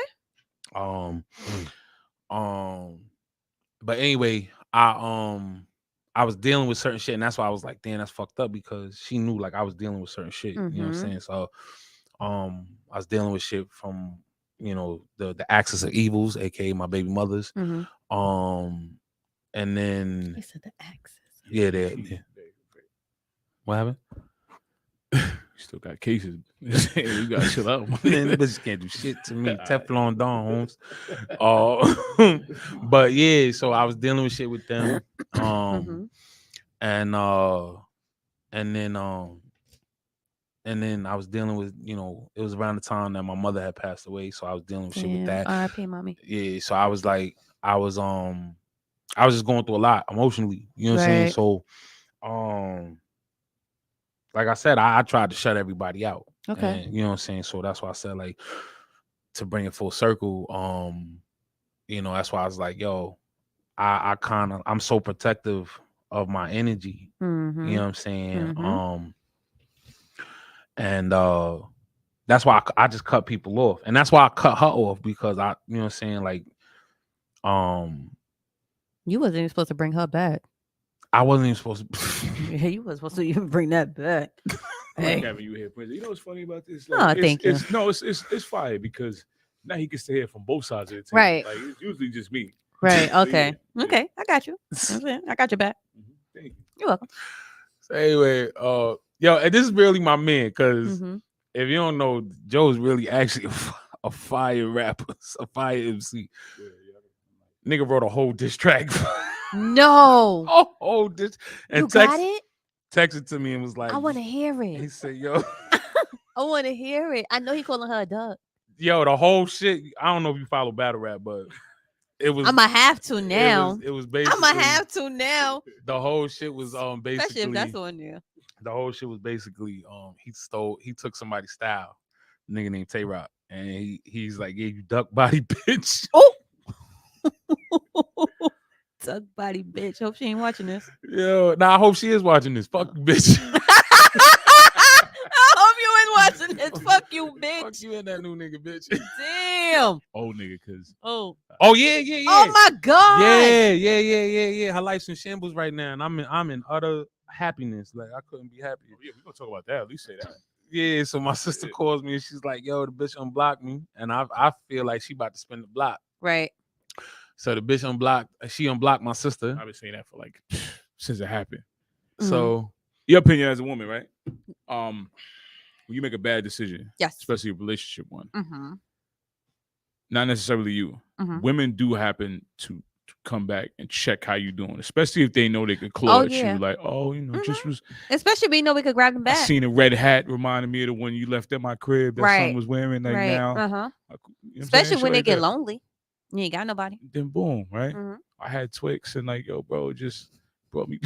but anyway, I was dealing with certain shit, and that's why I was like, damn, that's fucked up because she knew like I was dealing with certain shit. You know what I'm Mhm. saying? So, I was dealing with shit from the axis of evils, aka my baby mothers. Mm-hmm. And then He said the axis. yeah, what happened? You still got cases. You gotta chill out. Man, the bitches can't do shit to me. Teflon Don Holmes. But yeah, so I was dealing with shit with them. Mhm. And then I was dealing with, it was around the time that my mother had passed away. So I was dealing with shit with that. R.I.P. Mommy. Yeah. So I was just going through a lot emotionally. You know what I'm saying? Right. So like I said, I tried to shut everybody out. Okay. And, you know what I'm saying? So that's why I said, like, to bring it full circle, that's why I was like, yo, I'm so protective of my energy. Mm-hmm. You know what I'm saying? Mhm. And that's why I just cut people off. And that's why I cut her off because you know what I'm saying? Like, You wasn't even supposed to bring her back. I wasn't even supposed to. Yeah, you wasn't supposed to even bring that back. I like Hey. having you here, Prince. You know what's funny about this? Aw, it's, thank you. It's fire because now he gets to hear from both sides of the table. Right. Like it's usually just me. Right. So, Okay. yeah. Okay. I got you. You know what I'm saying? I got your back. Thank you. You're welcome. So anyway, yo, and this is really my man because Mm-hmm. if you don't know, Joe's really actually a fire rapper, a fire MC. Nigga wrote a whole diss track. No. a whole diss. And You got it? texted to me and was like, I want to hear he it. said, yo, I want to hear it. I know he calling her a duck. yo, the whole shit. I don't know if you follow battle rap, but it was. I'm going to have to now. It was basically. I'm going to have to now. The whole shit was Especially if basically. that's on there. The whole shit was basically he took somebody's style, nigga named Tay Rock, and he's like, yeah, you duck body bitch. Oh. Duck body bitch. Hope she ain't watching this. Yo, nah, I hope she is watching this. Fuck you, bitch. I hope you ain't watching this. Fuck you, bitch. Fuck you and that new nigga, bitch. Damn. Old nigga, cause Oh. Oh yeah. Oh my God. Yeah. Her life's in shambles right now, and I'm in utter happiness. Like I couldn't be happier. yeah, we gonna talk about that. At least say that. Yeah, so my sister Yeah. calls me and she's like, yo, the bitch unblocked me, and I feel like she about to spin the block. Right. So the bitch unblocked. She unblocked my sister. I've been saying that for like since it happened. So Your opinion as a woman, right? When you make a bad decision, Yes. especially a relationship one, Mm-hmm. not necessarily you. Women do happen to come back and check how you doing, especially if they know they could claw at you. Like, oh, you know, just was. Especially we know we could grab them I back. seen a red hat reminded me of the one you left at my crib that son was wearing. Like now, Uh-huh. you know Especially when they like get that. lonely. You ain't got nobody. Then boom, right? I had Twix and like, yo, bro, just brought me.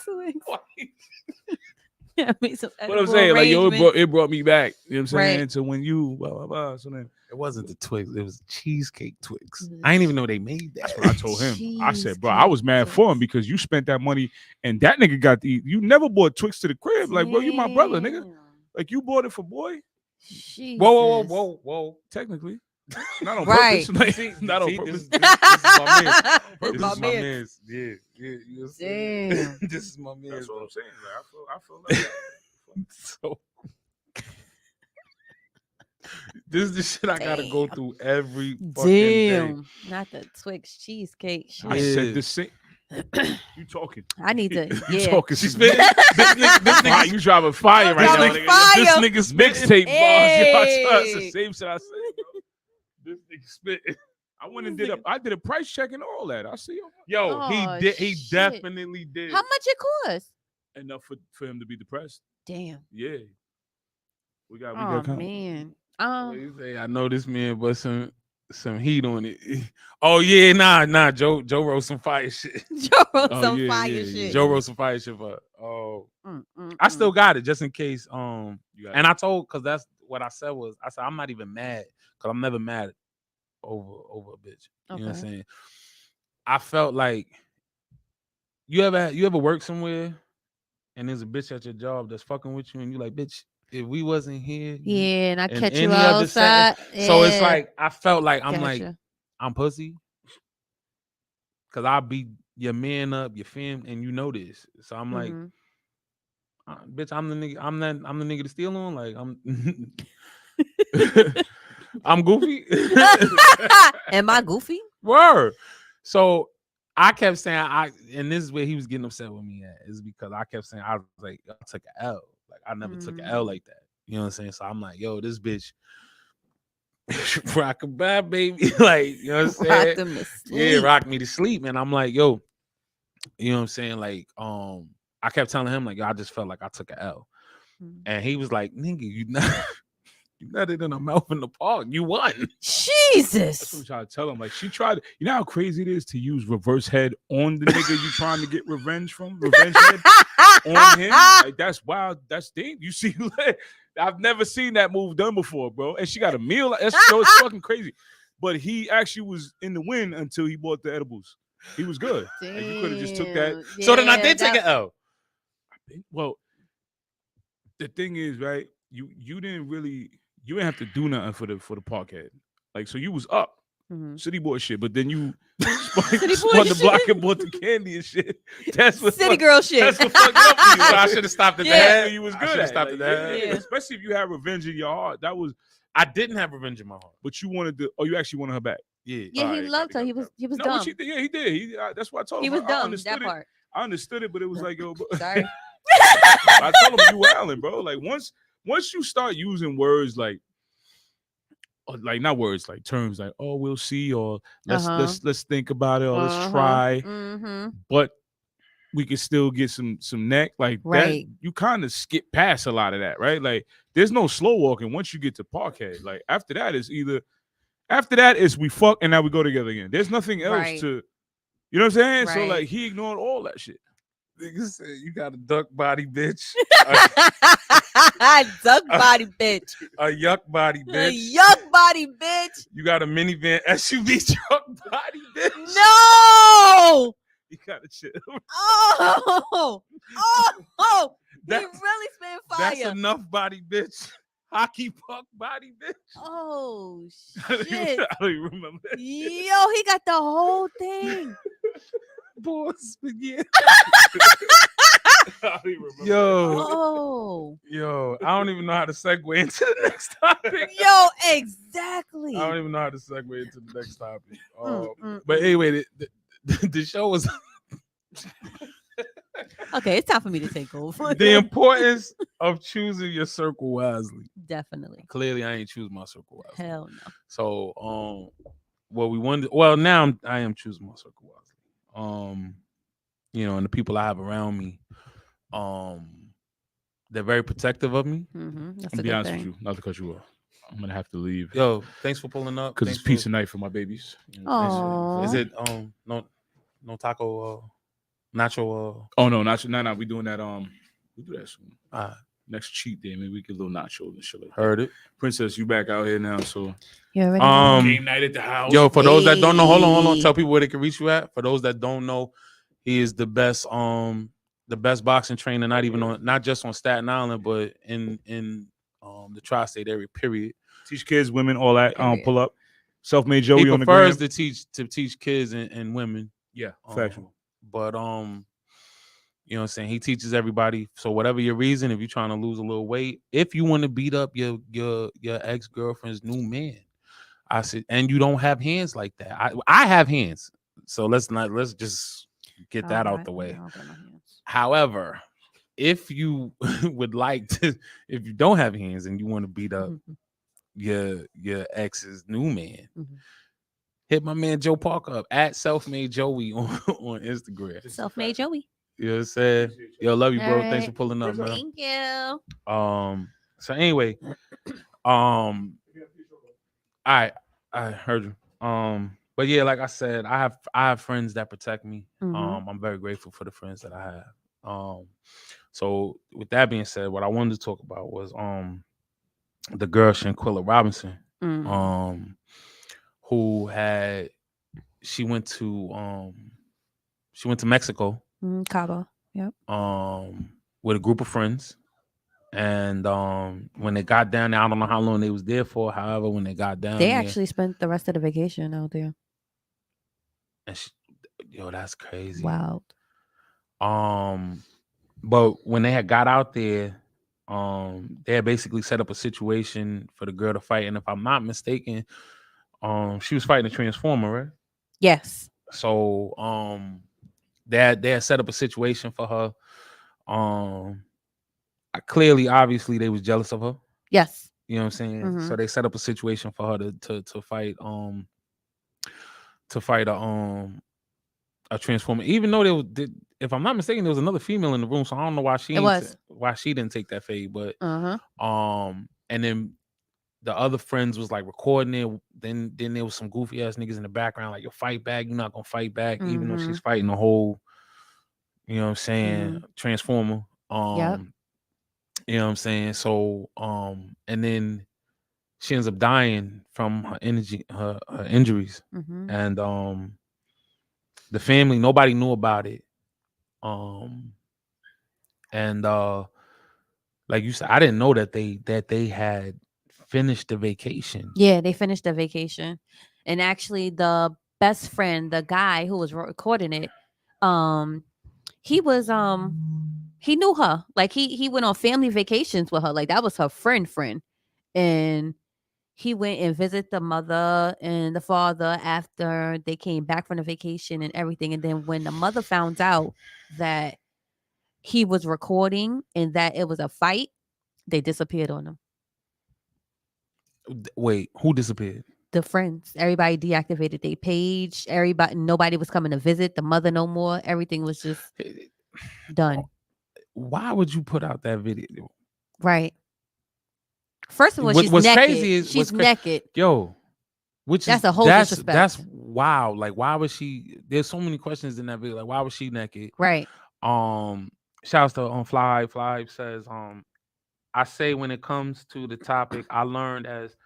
Twix. Yeah, what I'm saying, like, yo, it brought me back. You know what I'm saying? Right. So when you, blah, blah, blah. So then it wasn't the Twix, it was cheesecake Twix. I didn't even know they made that. That's what I told him. I said, bro, I was mad for him because you spent that money and that nigga got the. You never bought Twix to the crib. Like, bro, you my brother, nigga. Like, you bought it for boy. Jesus. Whoa. Technically. Not on right. purpose. Like, not on purpose. This is my man. This is my my man. man's. Yeah. You know Damn. this is my man. That's what I'm saying. Like, I feel like that. So this is the shit I gotta go through every fucking day. Not the Twix cheesecake shit. I said the same. You talking? I need to. You Yeah. talking? She's spitting. This nigga, You driving fire right now. Driving Nigga. fire. This nigga spitting. Mixtape bars. Y'all that's the Hey. same shit I said, bro. This nigga spitting. I went and did a price check and all that. I see him. Yo, Oh, he shit. definitely did. How much it cost? Enough for him to be depressed. Damn. Yeah. We got Oh man. You say, I know this man, but some heat on it. Oh yeah, nah. Joe wrote some fire shit. Joe wrote some fire shit. Joe wrote some fire shit for. I still got it just in case. And I told because that's what I said was I said I'm not even mad because I'm never mad over a bitch. You know what I'm saying? I felt like you ever work somewhere and there's a bitch at your job that's fucking with you and you like, bitch, if we wasn't here, and I catch you any other outside. so it's like I felt like Gotcha. I'm pussy because I'll beat your man up, your fam, and you know this. So I'm like, bitch, I'm the nigga. I'm the nigga to steal on. Like I'm, I'm goofy. Am I goofy? Word. So I kept saying and this is where he was getting upset with me at is because I kept saying I was like I took an L. Like I never took an L like that. You know what I'm saying? So I'm like, yo, this bitch rock a bad baby. Like, you know what I'm saying? Rock them to sleep. Yeah, rock me to sleep. And I'm like, yo, you know what I'm saying? Like, I kept telling him, like, yo, I just felt like I took an L. And he was like, nigga, you nutted in a mouth in the park. You won. Jesus. That's what I'm trying to tell him. Like, she tried. You know how crazy it is to use reverse head on the nigga you trying to get revenge from? Revenge head on him. Like, that's wild. That's dangerous. You see, I've never seen that move done before, bro. And she got a meal. It's fucking crazy. But he actually was in the win until he bought the edibles. He was good. Like, you could have just took that. Yeah, so then I did take an L. Well, the thing is, right? You didn't have to do nothing for the parkhead. Like, so you was up. City boy shit, but then you spun the block and bought the candy and shit. That's what city girl shit. That's what fucked up for you. So I should have stopped at That's that. what you was I good should have at. stopped Like, at that. Yeah. Especially if you had revenge in your heart. That was. I didn't have revenge in my heart. But you wanted to. Oh, you actually wanted her back. Yeah. Yeah, he loved her. He was dumb. Yeah, he did. That's what I told him. He was I dumb. understood That part. I understood it, but it was like, yo, bro. Sorry. I told him you wilding, bro. Like once you start using words like not words like terms like we'll see or let's think about it or let's try, but we can still get some neck like right. that. You kind of skip past a lot of that, right? Like there's no slow walking once you get to parkhead. Like after that is we fuck and now we go together again. There's nothing else to, you know what I'm saying? Right. So like he ignored all that shit. Nigga said you got a duck body, bitch. Duck body, bitch. A yuck body, bitch. A yuck body, bitch. You got a minivan SUV truck body, bitch. No. You gotta chill. Oh. He That's- really spit fire. That's enough body, bitch. Hockey puck body, bitch. Oh I shit. don't even remember that. Yo, he got the whole thing. Boys, yeah. I don't even remember. Oh, I don't even know how to segue into the next topic. yo, exactly. I don't even know how to segue into the next topic. But Mm. anyway, the show was Okay, it's time for me to take over. the importance of choosing your circle wisely. Definitely. Clearly, I ain't choose my circle wisely. Hell no. So, what we wanted. Well, now I am choosing my circle wisely. And the people I have around me, they're very protective of me. That's I'm a be good honest thing. with you, not to cut you off. I'm gonna have to leave. Yo, thanks for pulling up. Because it's pizza night for my babies. Oh, Is it no taco nacho Oh no, not no. We doing that. We do that soon. uh Next cheat day, maybe we get a little nachos and shit like that. heard it. Princess, you back out here now, so you already know. game night at the house. Yo, for those that don't know, hold on. Hey. Tell people where they can reach you at. For those that don't know, he is the best boxing trainer, not just on Staten Island, but in the tri-state area, period. Teach kids, women, all that. Period. Pull up. Self-made Joey He on the gram. prefers to teach kids and women. Yeah, factual. But you know what I'm saying? He teaches everybody. So whatever your reason, if you're trying to lose a little weight, if you want to beat up your ex-girlfriend's new man, I said, and you don't have hands like that. I have hands. So let's just get that out the way. I don't got no hands. However, if you would like to, if you don't have hands and you want to beat up your ex's new man, hit my man Joe Parker up at Selfmade Joey on Instagram. Self-made Joey. You know what I'm saying? Yo, love you, bro. All Thanks for right. pulling up, man. Thank you. So anyway, all right, I heard you. But yeah, like I said, I have friends that protect me. I'm very grateful for the friends that I have. So with that being said, what I wanted to talk about was the girl Shanquilla Robinson, who she went to Mexico. Cabo. Yep. With a group of friends. And when they got down there, I don't know how long they was there for. However, when they got down They there, actually spent the rest of the vacation out there. and yo, that's crazy. Wow. But when they had got out there, they had basically set up a situation for the girl to fight. And if I'm not mistaken, she was fighting a transformer, right? Yes. So they had set up a situation for her. Clearly, obviously, they was jealous of her. Yes. You know what I'm saying? So they set up a situation for her to fight a transformer. Even though if I'm not mistaken, there was another female in the room, so I don't know why she didn't take that fade. But and then the other friends was like recording it. Then there was some goofy ass niggas in the background like, "You fight back, you're not gonna fight back," even though she's fighting the whole, you know what I'm saying, transformer. Yep. You know what I'm saying? So and then she ends up dying from her injuries. And the family, nobody knew about it. And like you said, I didn't know that they had finished the vacation. Yeah, they finished the vacation. And actually the best friend, the guy who was recording it, he was he knew her. Like he went on family vacations with her. Like that was her friend. And he went and visited the mother and the father after they came back from the vacation and everything. And then when the mother found out that he was recording and that it was a fight, they disappeared on him. Wait, who disappeared? The friends. Everybody deactivated their page. Nobody was coming to visit the mother no more. Everything was just done. Why would you put out that video? Right. First of all, she's what's naked. crazy is she's naked. Yo, That's a whole disrespect. That's wow. Like, why was she? There's so many questions in that video. Like, why was she naked? Right. Shouts to Fly. Fly says, I say when it comes to the topic, I learned as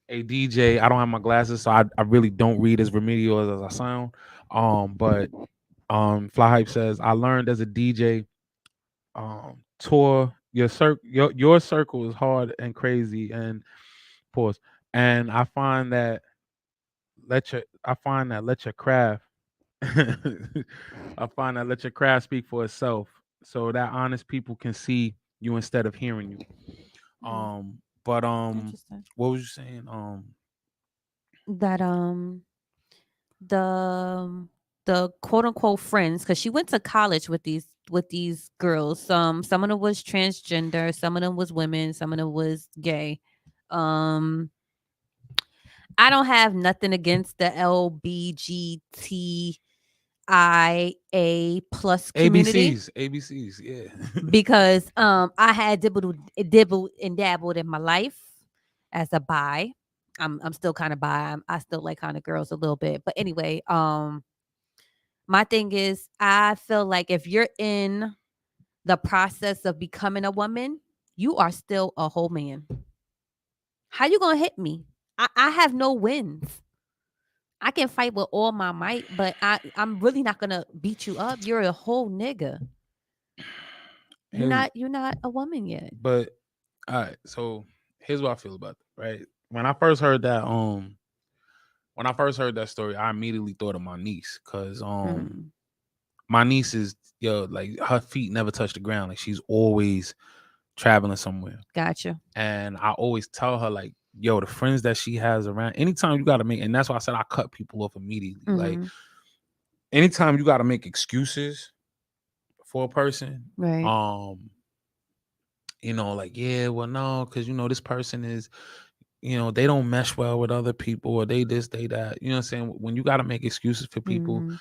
a DJ. I don't have my glasses, so I really don't read as remedial as I sound. But Fly Hype says, I learned as a DJ, tour your circle is hard and crazy and pause. And I find that let your craft I find that let your craft speak for itself. so that honest people can see you instead of hearing you. Mm, But interesting. what was you saying? That the the quote unquote friends, because she went to college with these girls. Some of them was transgender, some of them was women, some of them was gay. Um, I don't have nothing against the LBGTIA plus community ABCs, yeah. because I had dibbled and dabbled in my life as a bi. I'm still kind of bi. I still like kind of girls a little bit, but anyway, my thing is I feel like if you're in the process of becoming a woman, you are still a whole man. How you gonna hit me? I have no wins. I can fight with all my might, but I'm really not gonna beat you up. You're a whole nigga. Here's You're not a woman yet. but all right, so here's what I feel about that, right? When I first heard that, when I first heard that story, I immediately thought of my niece, cause Mm, my niece is like her feet never touch the ground, like she's always traveling somewhere, gotcha. and I always tell her like, yo, the friends that she has around, anytime you got to make, and that's why I said I cut people off immediately, like Hmm. anytime you got to make excuses for a person, Right. like, yeah, well, no, because this person is, they don't mesh well with other people, or they this, they that. You know what I'm saying? When you got to make excuses for people, Hmm.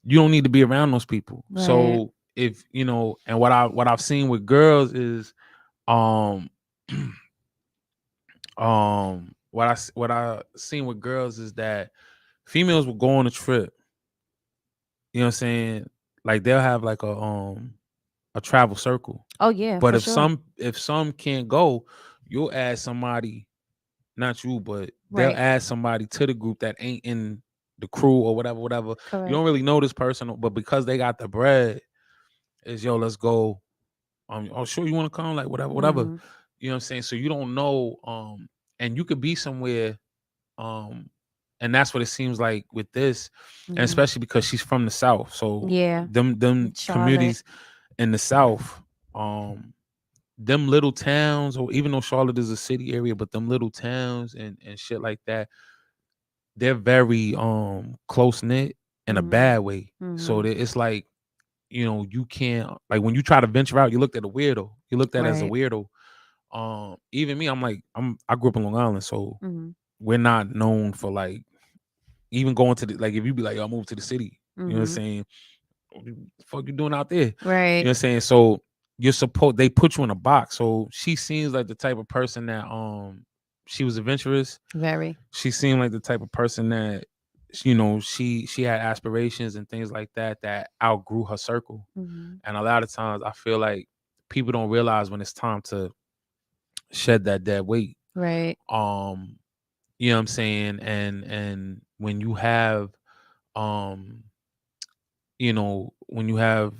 you don't need to be around those people. Right. So if and what I've seen with girls is, um, what I seen with girls is that females will go on a trip. You know what I'm saying? Like they'll have like a travel circle. Oh yeah, But for if sure. some can't go, you'll add somebody, not you, but they'll Right. add somebody to the group that ain't in the crew or whatever, whatever. You Correct. don't really know this person, but because they got the bread, is yo, let's go. Oh sure, you want to come, like whatever, whatever. Hmm. You know what I'm saying? So you don't know, and you could be somewhere, um, and that's what it seems like with this, and Hmm. especially because she's from the South. So Yeah. them Charlotte. communities in the South, them little towns, or even though Charlotte is a city area, but them little towns and shit like that, they're very close knit in a Hmm. bad way. So Hmm. it's like, you can't, like, when you try to venture out, you looked at a weirdo. You looked at as a Right. weirdo. Even me, I'm like, I grew up in Long Island, so Hmm. we're not known for, like, even going to the, like, if you be like, yo, I moved to the city, you know what I'm Hmm. saying? What the fuck you doing out there? You know what Right. I'm saying? So they put you in a box. So she seems like the type of person that she was adventurous. Very. She seemed like the type of person that she had aspirations and things like that outgrew her circle. Hmm. And a lot of times I feel like people don't realize when it's time to shed that dead weight. Right. Um, you know what I'm saying? And when you have um when you have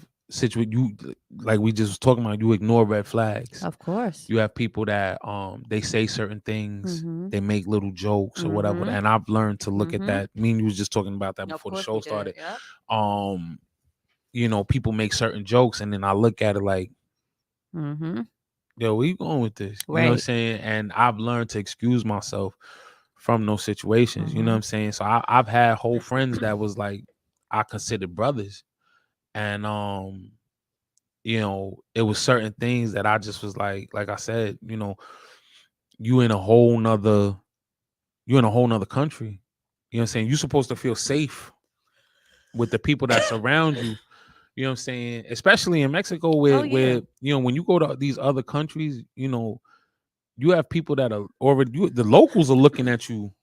you, like we just was talking about, you ignore red flags. Of course. You have people that they say certain things, Hmm. they make little jokes or whatever, Hmm. and I've learned to look at Hmm. that. Me and you was just talking about that Of before the course show we did. started. Yep. um People make certain jokes, and then I look at it like, Hmm. yo, where you going with this? You know what I'm Right. saying? And I've learned to excuse myself from those situations. You know what Hmm. I'm saying? So I've had whole friends that was like, I considered brothers, and it was certain things that I just was like I said, you in a whole nother, you in a whole nother country. You know what I'm saying? You're supposed to feel safe with the people that surround you. You know what I'm saying? Especially in Mexico, Oh where yeah. when you go to these other countries, you have people that are already, the locals are looking at you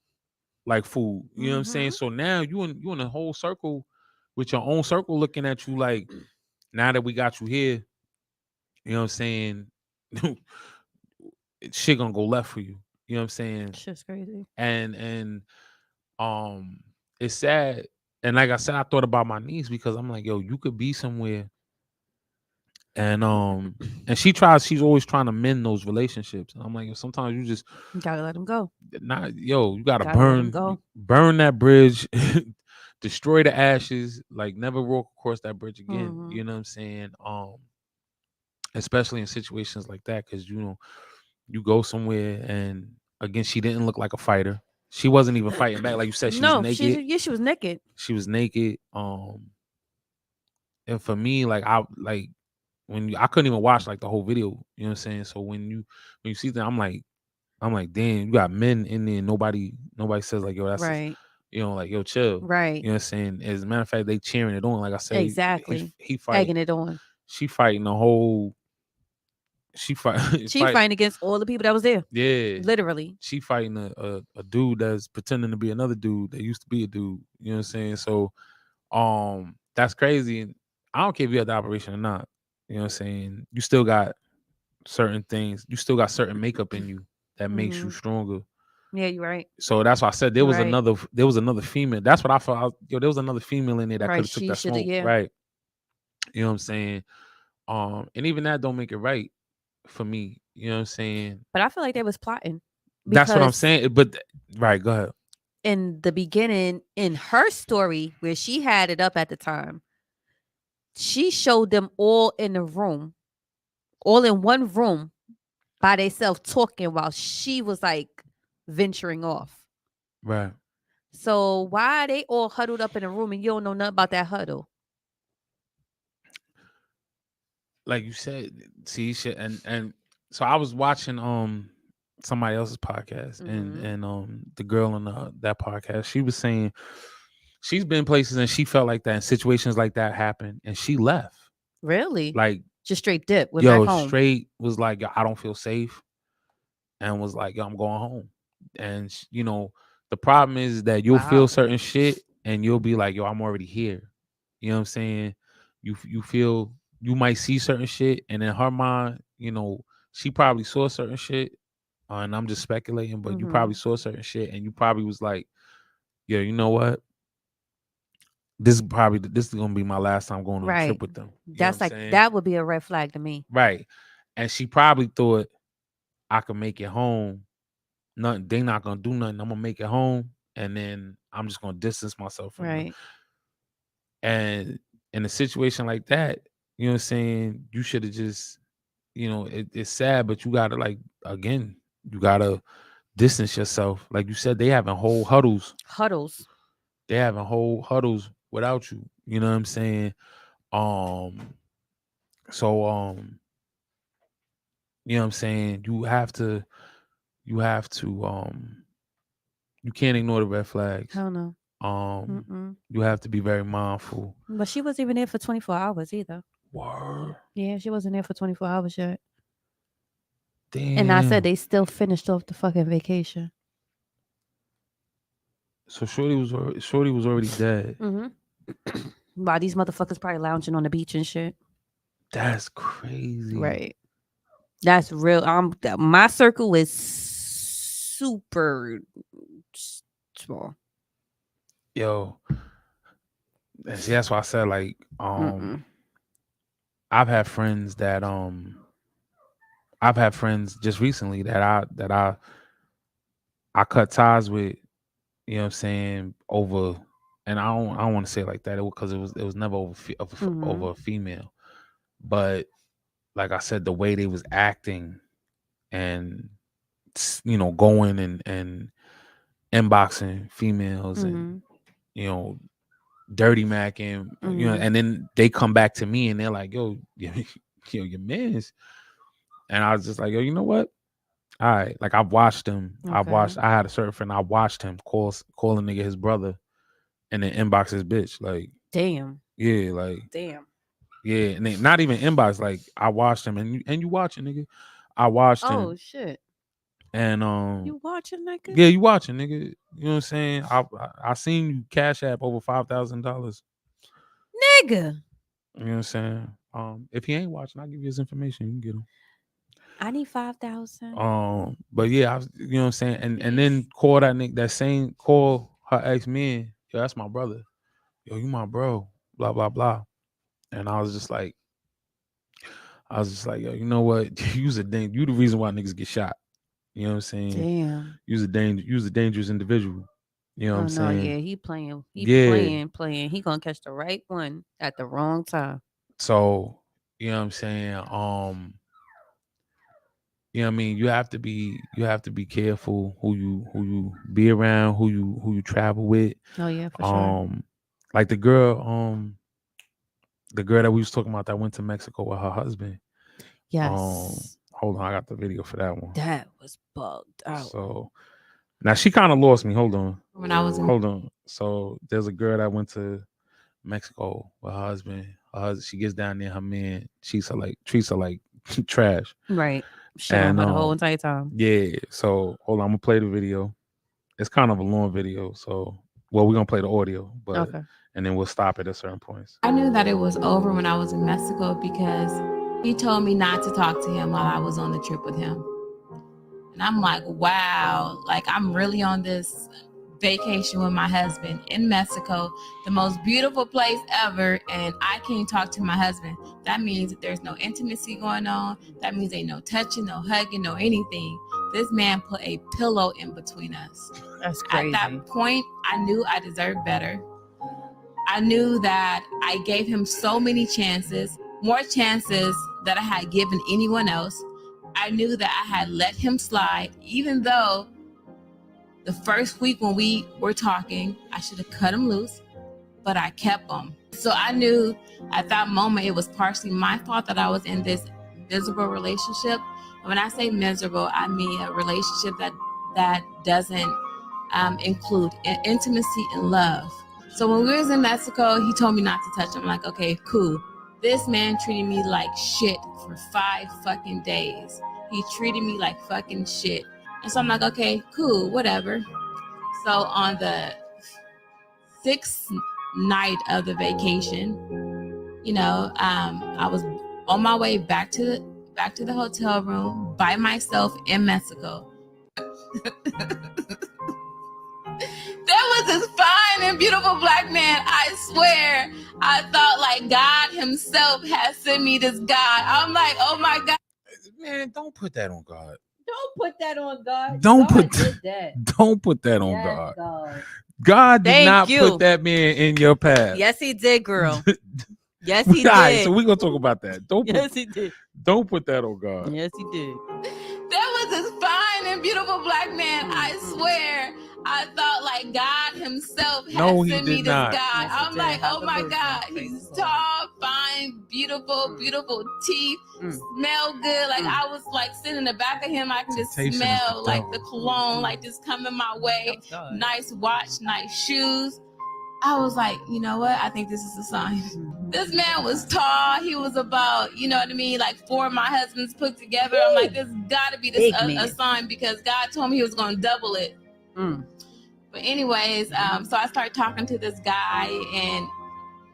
like food. You know what I'm saying? Hmm. So now you in a whole circle with your own circle looking at you like, now that we got you here, you know what I'm saying? Shit gonna go left for you. You know what I'm saying? Shit's crazy. And um it's sad. And like I said, I thought about my niece, because I'm like, yo, you could be somewhere, and she's always trying to mend those relationships. And I'm like, yo, sometimes you just You gotta let him go. not, yo, you gotta Gotta let him go. burn that bridge, destroy the ashes, like never walk across that bridge again. Hmm. You know what I'm saying? especially in situations like that, because you go somewhere and again, she didn't look like a fighter. She wasn't even fighting back, like you said. She was No, naked. she was naked. She was naked. And for me, like I like I couldn't even watch like the whole video. You know what I'm saying? So when you see that, I'm like, damn, you got men in there. Nobody says like, yo, Right. like, yo, chill. Right. You know what I'm saying? As a matter of fact, they cheering it on. Like I said, Exactly. he fighting. Egging it on. She fighting the whole. She fight. She fighting against all the people that was there. Yeah. Literally. She fighting a dude that's pretending to be another dude that used to be a dude. You know what I'm saying? So that's crazy. And I don't care if you had the operation or not. You know what I'm saying? You still got certain things. You still got certain makeup in you that makes you Hmm. stronger. Yeah, you're right. So that's why I said You're right. there was another female. That's what I felt. Yo, there was another female in there that could Right. have took She that should have. smoke. Yeah. Right. You know what I'm saying? And even that don't make it right for me. You know what I'm saying? But I feel like they was plotting That's what I'm because saying. But right, go ahead. in the beginning, in her story where she had it up at the time, she showed them all in the room, all in one room by themselves talking while she was like venturing off. Right. So why are they all huddled up in a room and you don't know nothing about that huddle? Like you said, see shit, and so I was watching somebody else's podcast, and Mhm. the girl on that podcast, she was saying she's been places and she felt like that, and situations like that happened, and she left. Really? Like, Just straight dip, went back yo, home. straight was like, yo, I don't feel safe, and was like, yo, I'm going home. And the problem is that you'll feel Wow. certain shit, and you'll be like, yo, I'm already here. You know what I'm saying? You feel, you might see certain shit, and in her mind, she probably saw certain shit, and I'm just speculating, but you probably Mhm. saw certain shit, and you probably was like, yeah, you know what? This is gonna be my last time going on a trip Right. with them. You know what I'm That's like saying? that would be a red flag to me. Right. And she probably thought I could make it home. Nothing, they not gonna do nothing. I'm gonna make it home, and then I'm just gonna distance myself from them. Right. And in a situation like that, you know what I'm saying? You should have just, it's sad, but you gotta, like, again, you gotta distance yourself. Like you said, they having whole huddles. Huddles. They having whole huddles without you. You know what I'm saying? Um, so you know what I'm saying? You have to you can't ignore the red flags. Hell no. Um, Mm-mm. you have to be very mindful. But she wasn't even there for 24 hours either. Word. Yeah, she wasn't there for 24 hours yet. And I said Damn. they still finished off the fucking vacation. So Shorty was already dead. Mm-hmm. While these motherfuckers probably lounging on the beach and shit. That's crazy. Right. That's real. My circle is super small. Yo. And see, that's why I said, like, Mm-mm. I've had friends that I've had friends just recently that I cut ties with, you know what I'm saying, over, and I don't want to say it like that, because it was never Mm-hmm. over a female. But like I said, the way they was acting, and going and inboxing females, and Mm-hmm. you know dirty macking, Mm-hmm. and then they come back to me and they're like, yo, your man's. And I was just like, yo, you know what? All right. Like, I've watched him. Okay. I had a certain friend. I watched him call a nigga his brother, and then inbox his bitch. Like, Damn. yeah, like, Damn. yeah, and then not even inbox. Like, I watched him, and you watching, nigga. I watched Oh him, shit. and You watching, nigga? yeah, you watching, nigga. You know what I'm saying? I seen you cash app over $5,000. Nigga. You know what I'm saying? If he ain't watching, I'll give you his information. You can get him. I need 5,000. But yeah, you know what I'm saying, and then call that nigga, call her ex man. Yo, that's my brother. Yo, you my bro. Blah blah blah. And I was just like, yo, you know what? You the reason why niggas get shot. You know what I'm saying? Damn. You's a dangerous individual. You know what Oh I'm no, saying? yeah, he playing. He Yeah. playing. He gonna catch the right one at the wrong time. So You know what I'm saying? You know what I mean? You have to be careful who you be around, who you travel with. Oh yeah, for sure. Like the girl that we was talking about that went to Mexico with her husband. Yes, Hold on, I got the video for that one. that was bugged out. So now she kind of lost me. Hold on. When I was in Hold on. So there's a girl that went to Mexico with her husband. She gets down there, her man treats her like trash. Right, shit on And her the whole entire time. yeah. So hold on, I'm gonna play the video. It's kind of a long video, so we're gonna play the audio, but Okay. and then we'll stop it at certain points. I knew that it was over when I was in Mexico because he told me not to talk to him while I was on the trip with him. And I'm like, wow, like I'm really on this vacation with my husband in Mexico, the most beautiful place ever, and I can't talk to my husband. That means that there's no intimacy going on. That means ain't no touching, no hugging, no anything. This man put a pillow in between us. That's crazy. At that point, I knew I deserved better. I knew that I gave him so many chances, more chances that I had given anyone else. I knew that I had let him slide, even though the first week when we were talking, I should have cut him loose, but I kept him. So I knew at that moment it was partially my fault that I was in this miserable relationship. And when I say miserable, I mean a relationship that doesn't include intimacy and love. So when we was in Mexico, he told me not to touch him. I'm like, okay, cool. This man treated me like shit for 5 fucking days. He treated me like fucking shit. And so I'm like, okay, cool, whatever. So on the 6th night of the vacation, I was on my way back to the hotel room by myself in Mexico. There was this fine and beautiful black man. I swear, I thought like God himself had sent me this guy. I'm like, oh my God. Man, don't put that on God. Don't put that on God. Don't God put did that. Don't put that on Yes, God. God. God did Thank not you. put that man in your path. Yes, he did, girl. Yes, he All right, did. so we're gonna talk about that. Yes, he did. Don't put that on God. Yes, he did. There was this fine and beautiful black man. I swear, I thought like God himself had sent me this not. guy. Yes, he I'm did. like, oh my Hallelujah. God, Praise he's the Lord. tall, fine, beautiful, beautiful teeth, smell good. Like I was like sitting in the back of him, I can just Temptation is smell the like devil. the cologne, like just coming my way. That was God. Nice watch, nice shoes. I was like, you know what? I think this is a sign. This man was tall. He was about, you know what I mean, like 4 of my husbands put together. I'm like, this gotta be Big a man. sign because God told me he was gonna double it. But anyways, so I started talking to this guy and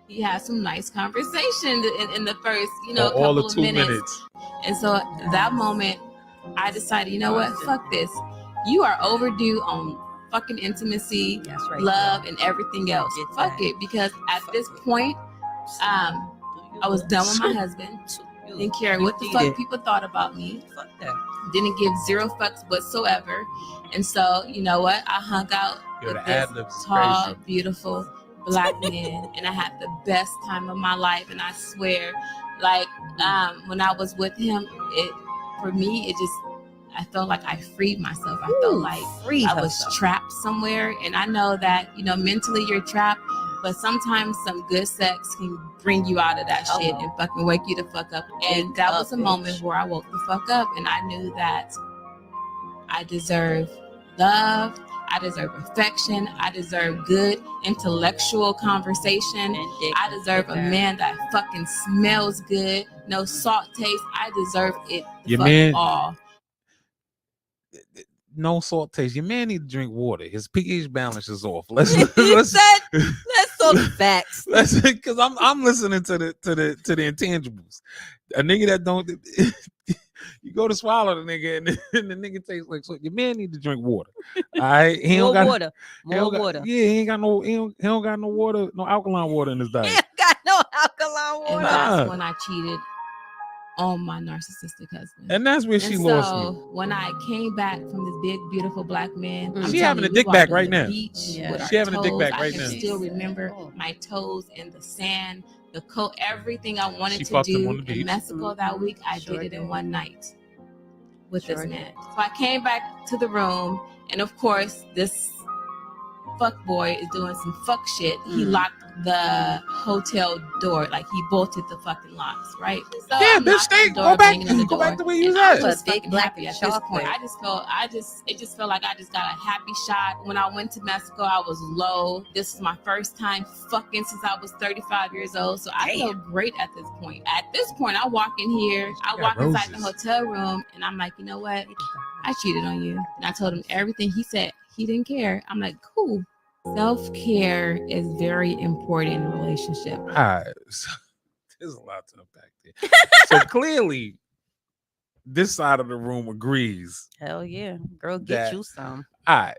he had some nice conversation in the first, All couple the of 2 minutes. minutes. And so at that moment, I decided, you know what? Fuck this. You are overdue on fucking intimacy, That's right. love, and everything else. Get Fuck that. it. Because at this point, I was done with my husband. Didn't care what the fuck people thought about me. Fuck that. Didn't give 0 fucks whatsoever. And so, you know what? I hung out Yo, with the this ad-libs is tall, crazy. beautiful black man, and I had the best time of my life. And I swear, like, when I was with him, I felt like I freed myself. I felt like I was trapped somewhere. And I know that, mentally you're trapped, but sometimes some good sex can bring you out of that shit and fucking wake you the fuck up. And that was a moment where I woke the fuck up and I knew that I deserve love. I deserve affection. I deserve good intellectual conversation. I deserve a man that fucking smells good, no salt taste. I deserve it all. No salt taste. Your man need to drink water. His pH balance is off. Let's talk facts. Because I'm listening to the intangibles. A nigga that don't you go to swallow the nigga and the nigga tastes like so. Your man need to drink water. All right, he More don't got water. More water. Yeah, he don't got no water, no alkaline water in his diet. He ain't got no alkaline water. And that's when I cheated on my narcissistic husband. And that's where she lost me. So when I came back from this big, beautiful black man, She having a dick back right now. She having a dick back right I now. can still remember my toes in the sand, everything I wanted She to fucked him do on the in beach. Mexico that week. I Sure did it in did. one night with Sure this did. man. So I came back to the room, and of course, this fuck boy is doing some fuck shit. He locked the hotel door, like he bolted the fucking locks, right? So Yeah, I'm bitch, knocking stay. on the door, Go back. banging on the Go door, back the way you was and I'm at. just Big fucking black happy at this chocolate. point. It just felt like I just got a happy shot. When I went to Mexico, I was low. This is my first time fucking since I was 35 years old, so I felt great at this point. At this point, I walk in here, I walk inside the hotel room, and I'm like, you know what? I cheated on you. And I told him everything. He said he didn't care. I'm like, cool. Self-care is very important in a relationship. All right. So, there's a lot to unpack there. So clearly, this side of the room agrees. Hell yeah. Girl, get That- you some. All right.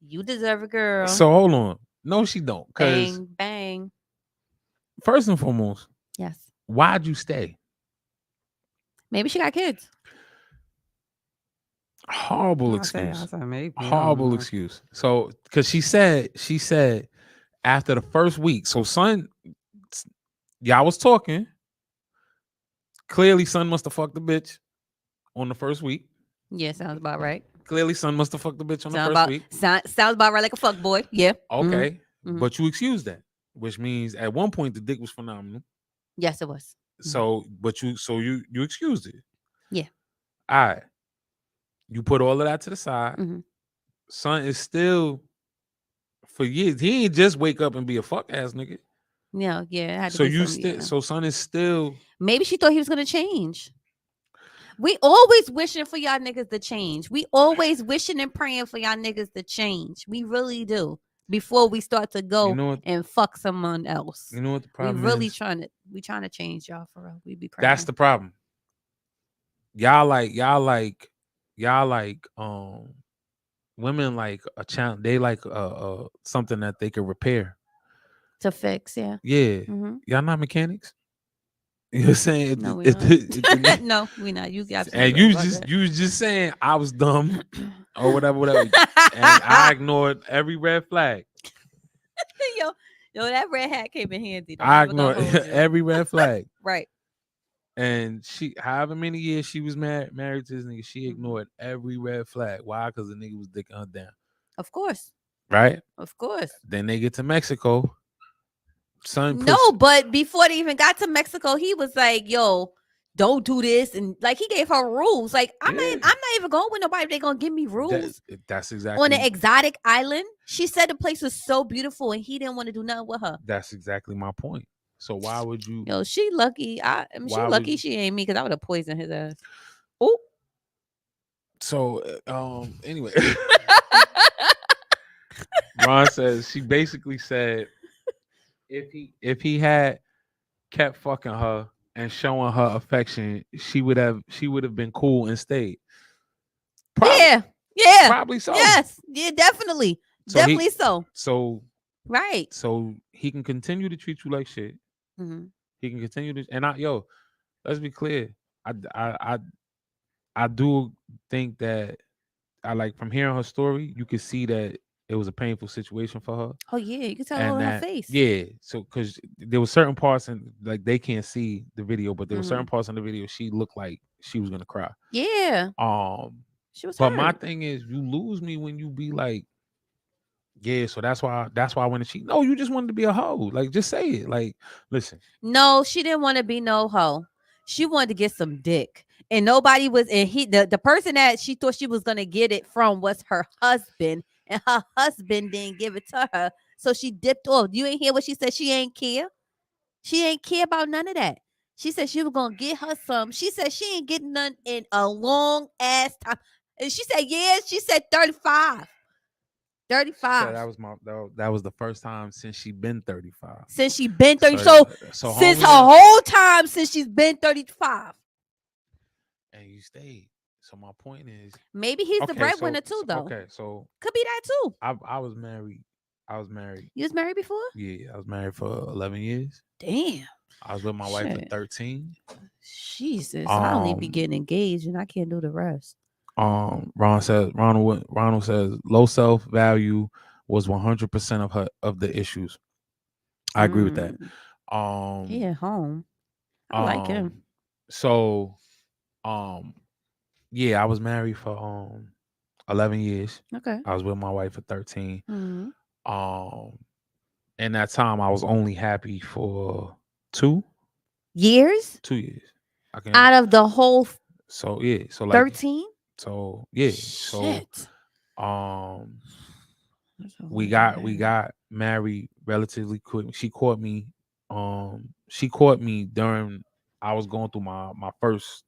You deserve a girl. So hold on. No, she don't. Because Bang, bang. first and foremost, Yes. why'd you stay? Maybe she got kids. Horrible I excuse. said maybe. I don't Horrible know. excuse. So because she said after the first week, so son, y'all was talking. Clearly, son must have fucked the bitch on the first week. Yeah, sounds about right. Clearly, son must have fucked the bitch on the first week. Sounds about right like a fuck boy. Yeah. Okay. Mhm. But you excused that, which means at one point the dick was phenomenal. Yes, it was. So, but you excused it. Yeah. All right. You put all of that to the side. Mhm. Son is still for years. He ain't just wake up and be a fuck ass nigga. Yeah, yeah. It had to So be you some, still, yeah. so son is still. Maybe she thought he was gonna change. We always wishing for y'all niggas to change. We always wishing and praying for y'all niggas to change. We really do. Before we start to go You know what? and fuck someone else. You know what the We problem really is? trying to change y'all for real. We be praying. That's the problem. Y'all like women like a challenge. They like something that they could repair. to fix, yeah. Yeah. Mhm. Y'all not mechanics. You know what I'm saying? No, we not. No, we not. You got And you was just saying I was dumb or whatever. And I ignored every red flag. yo, that red hat came in handy. Though. I I'm not ignored gonna hold you. every red flag. Right. And she, however many years she was married to this nigga, she Mhm. ignored every red flag. Why? Because the nigga was dicking her down. Of course. Right? Of course. Then they get to Mexico. Son puts, No, but before they even got to Mexico, he was like, "Yo, don't do this," and like he gave her rules. Like I'm Yeah. not even going with nobody. If they gonna give me rules that's exactly on an exotic island. She said the place was so beautiful, and he didn't want to do nothing with her. That's exactly my point. So why would you? Yo, she lucky. I mean, she Why would lucky you- she ain't me because I would have poisoned his ass. Oh, So anyway, Ron says she basically said if he had kept fucking her and showing her affection, she would have been cool and stayed. yeah, Probably so. yes, yeah, definitely, So definitely so. So Right. so he can continue to treat you like shit. Mhm. He can continue to, and let's be clear. I do think that I like from hearing her story, you could see that it was a painful situation for her. Oh yeah, you can tell And on her that, face. yeah, so because there were certain parts and like they can't see the video, but there were certain Mhm. parts in the video she looked like she was gonna cry. Yeah, she was. But hurt. my thing is, you lose me when you be like, yeah. So that's why I went to cheat. No, you just wanted to be a hoe. Like, just say it. Like, listen. No, she didn't want to be no hoe. She wanted to get some dick. And nobody was, and the person that she thought she was gonna get it from was her husband, and her husband didn't give it to her. So she dipped off. You ain't hear what she said? She ain't care. She ain't care about none of that. She said she was gonna get her some. She said she ain't getting none in a long ass time. And she said, yeah, she said 35. 35. So that was the first time since she been 35. Since she been 30. So Since her whole time since she's been 35. And you stayed. So my point is, Maybe he's the breadwinner too, though. Okay, so could be that too. I was married. You was married before? Yeah, I was married for 11 years. Damn. I was with my wife for Shit. 13. Jesus, I only be getting engaged and I can't do the rest. Ronald says low self value was 100% of the issues. I agree with that. He at home. I like him. So yeah, I was married for 11 years. Okay. I was with my wife for 13. Mm-hmm. Um in that time I was only happy for two Years 2 years. I can out of the whole so yeah, so like 13? so yeah. So Shit. um That's a we whole got lot. married relatively quick. She caught me during I was going through my first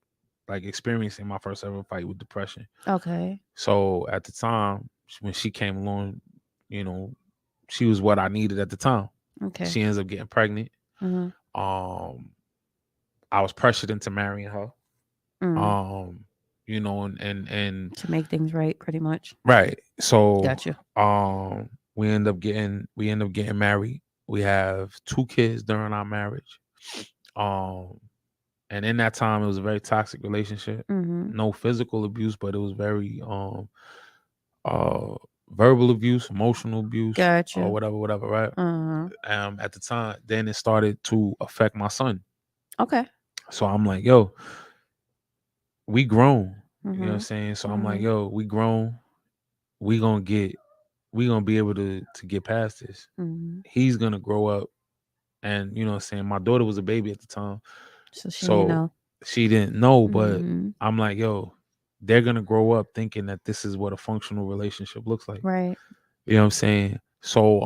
like experiencing my first ever fight with depression. Okay. So at the time when she came along, you know, she was what I needed at the time. Okay. She ends up getting pregnant. Mm-hmm. Um I was pressured into marrying her. Mm. Um and To make things right, pretty much. right. So Gotcha. we end up getting married. We have two kids during our marriage. Um and in that time it was a very toxic relationship. Mm-hmm. No physical abuse, but it was very uh verbal abuse, emotional abuse, or Gotcha. whatever, right? Uh-huh. At the time, then it started to affect my son. Okay. So I'm like, yo, we grown. You know what I'm Mm-hmm. saying? So I'm like, Mm-hmm. yo, we grown. We gonna get we gonna be able to get past this. Mm-hmm. He's gonna grow up, and you know what I'm saying, my daughter was a baby at the time. So she ain't So know. she didn't know, but Mm-hmm. I'm like, yo, they're gonna grow up thinking that this is what a functional relationship looks like. Right. You know what I'm saying? So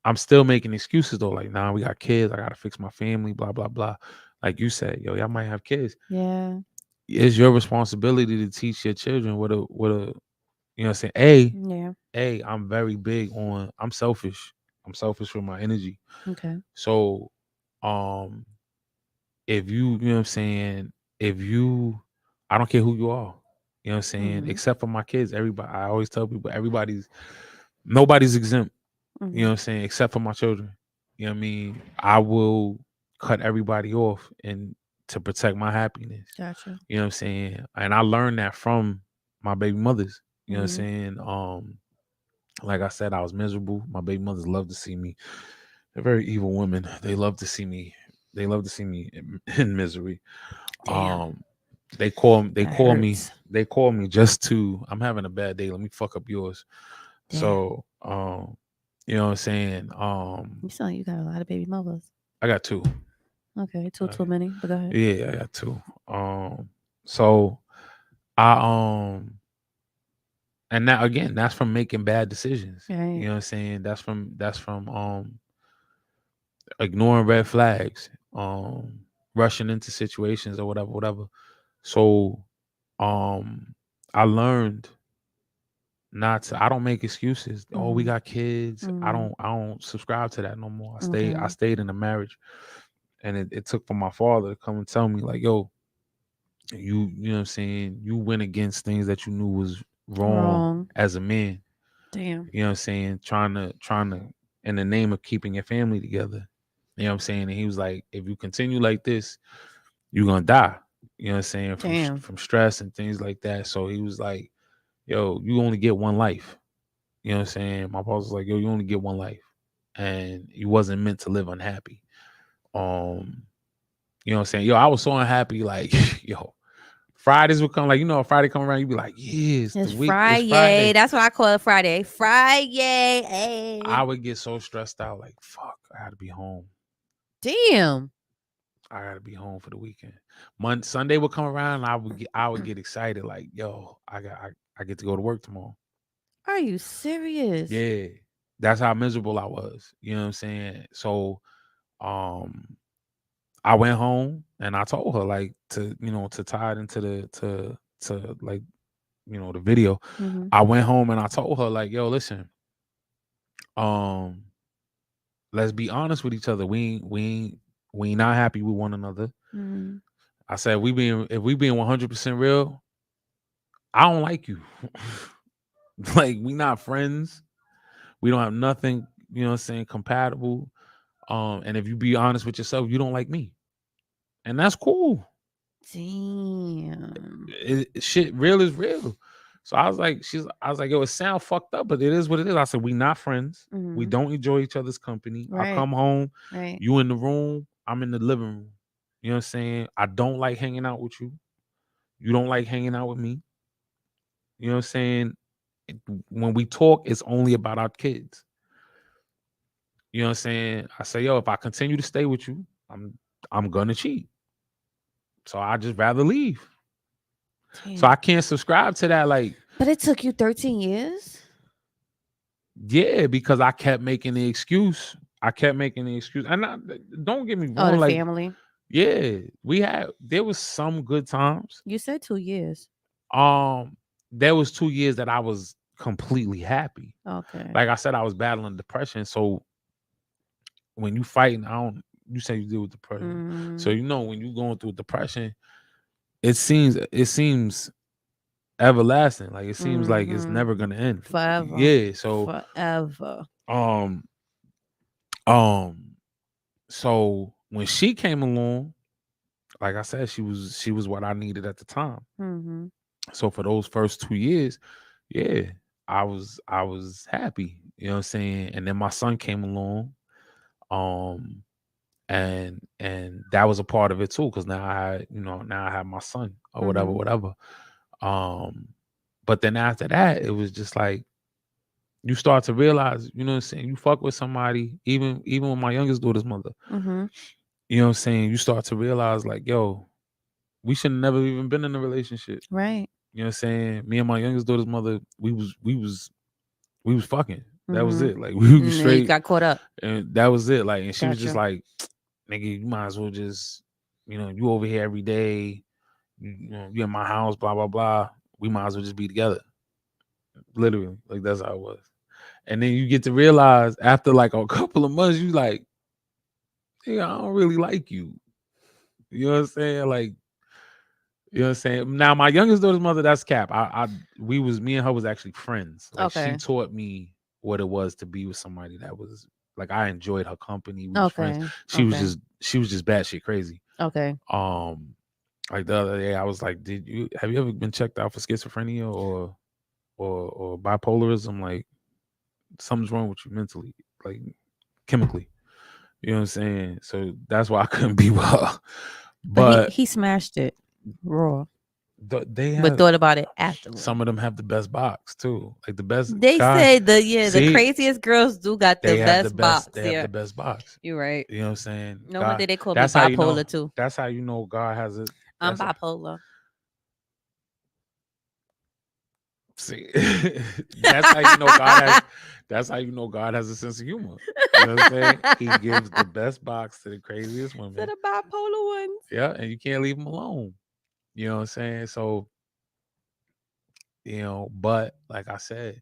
I'm still making excuses though, like, nah, we got kids, I gotta fix my family, blah, blah, blah. Like you said, yo, y'all might have kids. Yeah. It's your responsibility to teach your children what a you know what I'm saying? Yeah. I'm very big on I'm selfish. I'm selfish with my energy. Okay. So um if you know what I'm saying, if you I don't care who you are, you know what I'm saying, Mm-hmm. except for my kids, everybody I always tell people nobody's exempt, you know Mm-hmm. what I'm saying, except for my children. You know what I mean? I will cut everybody off and to protect my happiness. Gotcha. You know what I'm saying? And I learned that from my baby mothers. You know what I'm Mm-hmm. saying? Like I said, I was miserable. My baby mothers love to see me. They're very evil women. They love to see me. They love to see me in misery. Damn. Um, they call they That call me hurts. they call me just to I'm having a bad day. Let me fuck up yours. Damn. So you know what I'm saying? You sound like you got a lot of baby mothers. I got two. Okay. Two Uh, too many, but go ahead. yeah, I got two. So I and that again, that's from making bad decisions. You Right. know what I'm saying? That's from ignoring red flags, rushing into situations or whatever. So um I learned not to I don't make excuses. Oh, we Mm-hmm. got kids. I Mm-hmm. don't I don't subscribe to that no more. I Okay. stayed in a marriage, and it took for my father to come and tell me like, yo, you know what I'm saying, you went against things that you knew was wrong Wrong. as a man. Damn. You know what I'm saying? Trying to in the name of keeping your family together. You know what I'm saying? And he was like, if you continue like this, you're gonna die. You know what I'm saying? Damn. From stress and things like that. So he was like, yo, you only get one life. You know what I'm saying? My boss was like, yo, you only get one life. And you wasn't meant to live unhappy. You know what I'm saying? Yo, I was so unhappy, like, yo, Fridays would come, like, you know, if Friday come around, you'd be like, yeah, it's the It's week, it's Friday. Friday. That's what I call it. Friday. Friday. Hey. I would get so stressed out, like, fuck, I gotta be home. Damn. I gotta be home for the weekend. Sunday would come around, and I would get excited, like, yo, I get to go to work tomorrow. Are you serious? Yeah. That's how miserable I was. You know what I'm saying? So um I went home and I told her like to tie it into to like, the video. Mm-hmm. I went home and I told her like, yo, listen, um, let's be honest with each other. We not happy with one another. Mm-hmm. I said if we being 100% real, I don't like you. Like we not friends. We don't have nothing, you know what I'm saying, compatible. And if you be honest with yourself, you don't like me. And that's cool. Damn. Shit real is real. So I was like, yo, it sound fucked up, but it is what it is. I said, we not friends. We Mhm. don't enjoy each other's company. I Right. come home, Right. you in the room, I'm in the living room. You know what I'm saying? I don't like hanging out with you. You don't like hanging out with me. You know what I'm saying? When we talk, it's only about our kids. You know what I'm saying? I say, yo, if I continue to stay with you, I'm gonna cheat. So I just rather leave. So I Damn. can't subscribe to that. Like, But it took you 13 years? yeah, because I kept making the excuse. I kept making the excuse. And don't get me Oh, wrong, the like, family. yeah, there was some good times. You said 2 years. Um, there was 2 years that I was completely happy. Okay. Like I said, I was battling depression. So when you fighting, you say you deal with depression. So Mm, when you going through depression, it seems everlasting. Like it seems like it's mhm. never gonna end. Forever. Yeah. So Forever. um um so when she came along, like I said, she was what I needed at the time. Mhm. So for those first 2 years, yeah, I was happy. You know what I'm saying? And then my son came along. Um and that was a part of it too, because now I have my son or whatever, Mhm. whatever. Um, but then after that, it was just like you start to realize, you know what I'm saying, you fuck with somebody, even with my youngest daughter's mother, Mhm. you know what I'm saying, you start to realize like, yo, we should have never even been in a relationship. Right. You know what I'm saying? Me and my youngest daughter's mother, we was fucking. That was Mhm. it. Like we was And then you straight, got caught up. and that was it. Like, and she was just Gotcha. like, nigga, you might as well just, you over here every day. You in my house, blah blah blah. We might as well just be together. Literally, like that's how it was. And then you get to realize after like a couple of months, you like, yeah, I don't really like you. You know what I'm saying? Like, you know what I'm saying? Now my youngest daughter's mother, that's Cap. Me and her was actually friends. Like she Okay. taught me what it was to be with somebody that was like I enjoyed her company. We was friends. Okay. She was Okay. just batshit crazy. Okay. Um, like the other day, I was like, have you ever been checked out for schizophrenia or bipolarism? Like something's wrong with you mentally, like chemically. You know what I'm saying? So that's why I couldn't be with her. But he But he smashed it raw. they But have thought about it afterward. some of them have the best box too. Like the best They guy. say the See, craziest girls do got the they have the best best. box. They have Yeah, the best box. you're right. You know what I'm saying? No God, wonder they call me that's how you know. bipolar too. That's how you know God has it. I'm That's bipolar. See, that's how you know God has. That's how you know God has a sense of humor. You know what I'm saying? He gives the best box to the craziest To women. the bipolar ones. Yeah, and you can't leave them alone. You know what I'm saying? So, but like I said,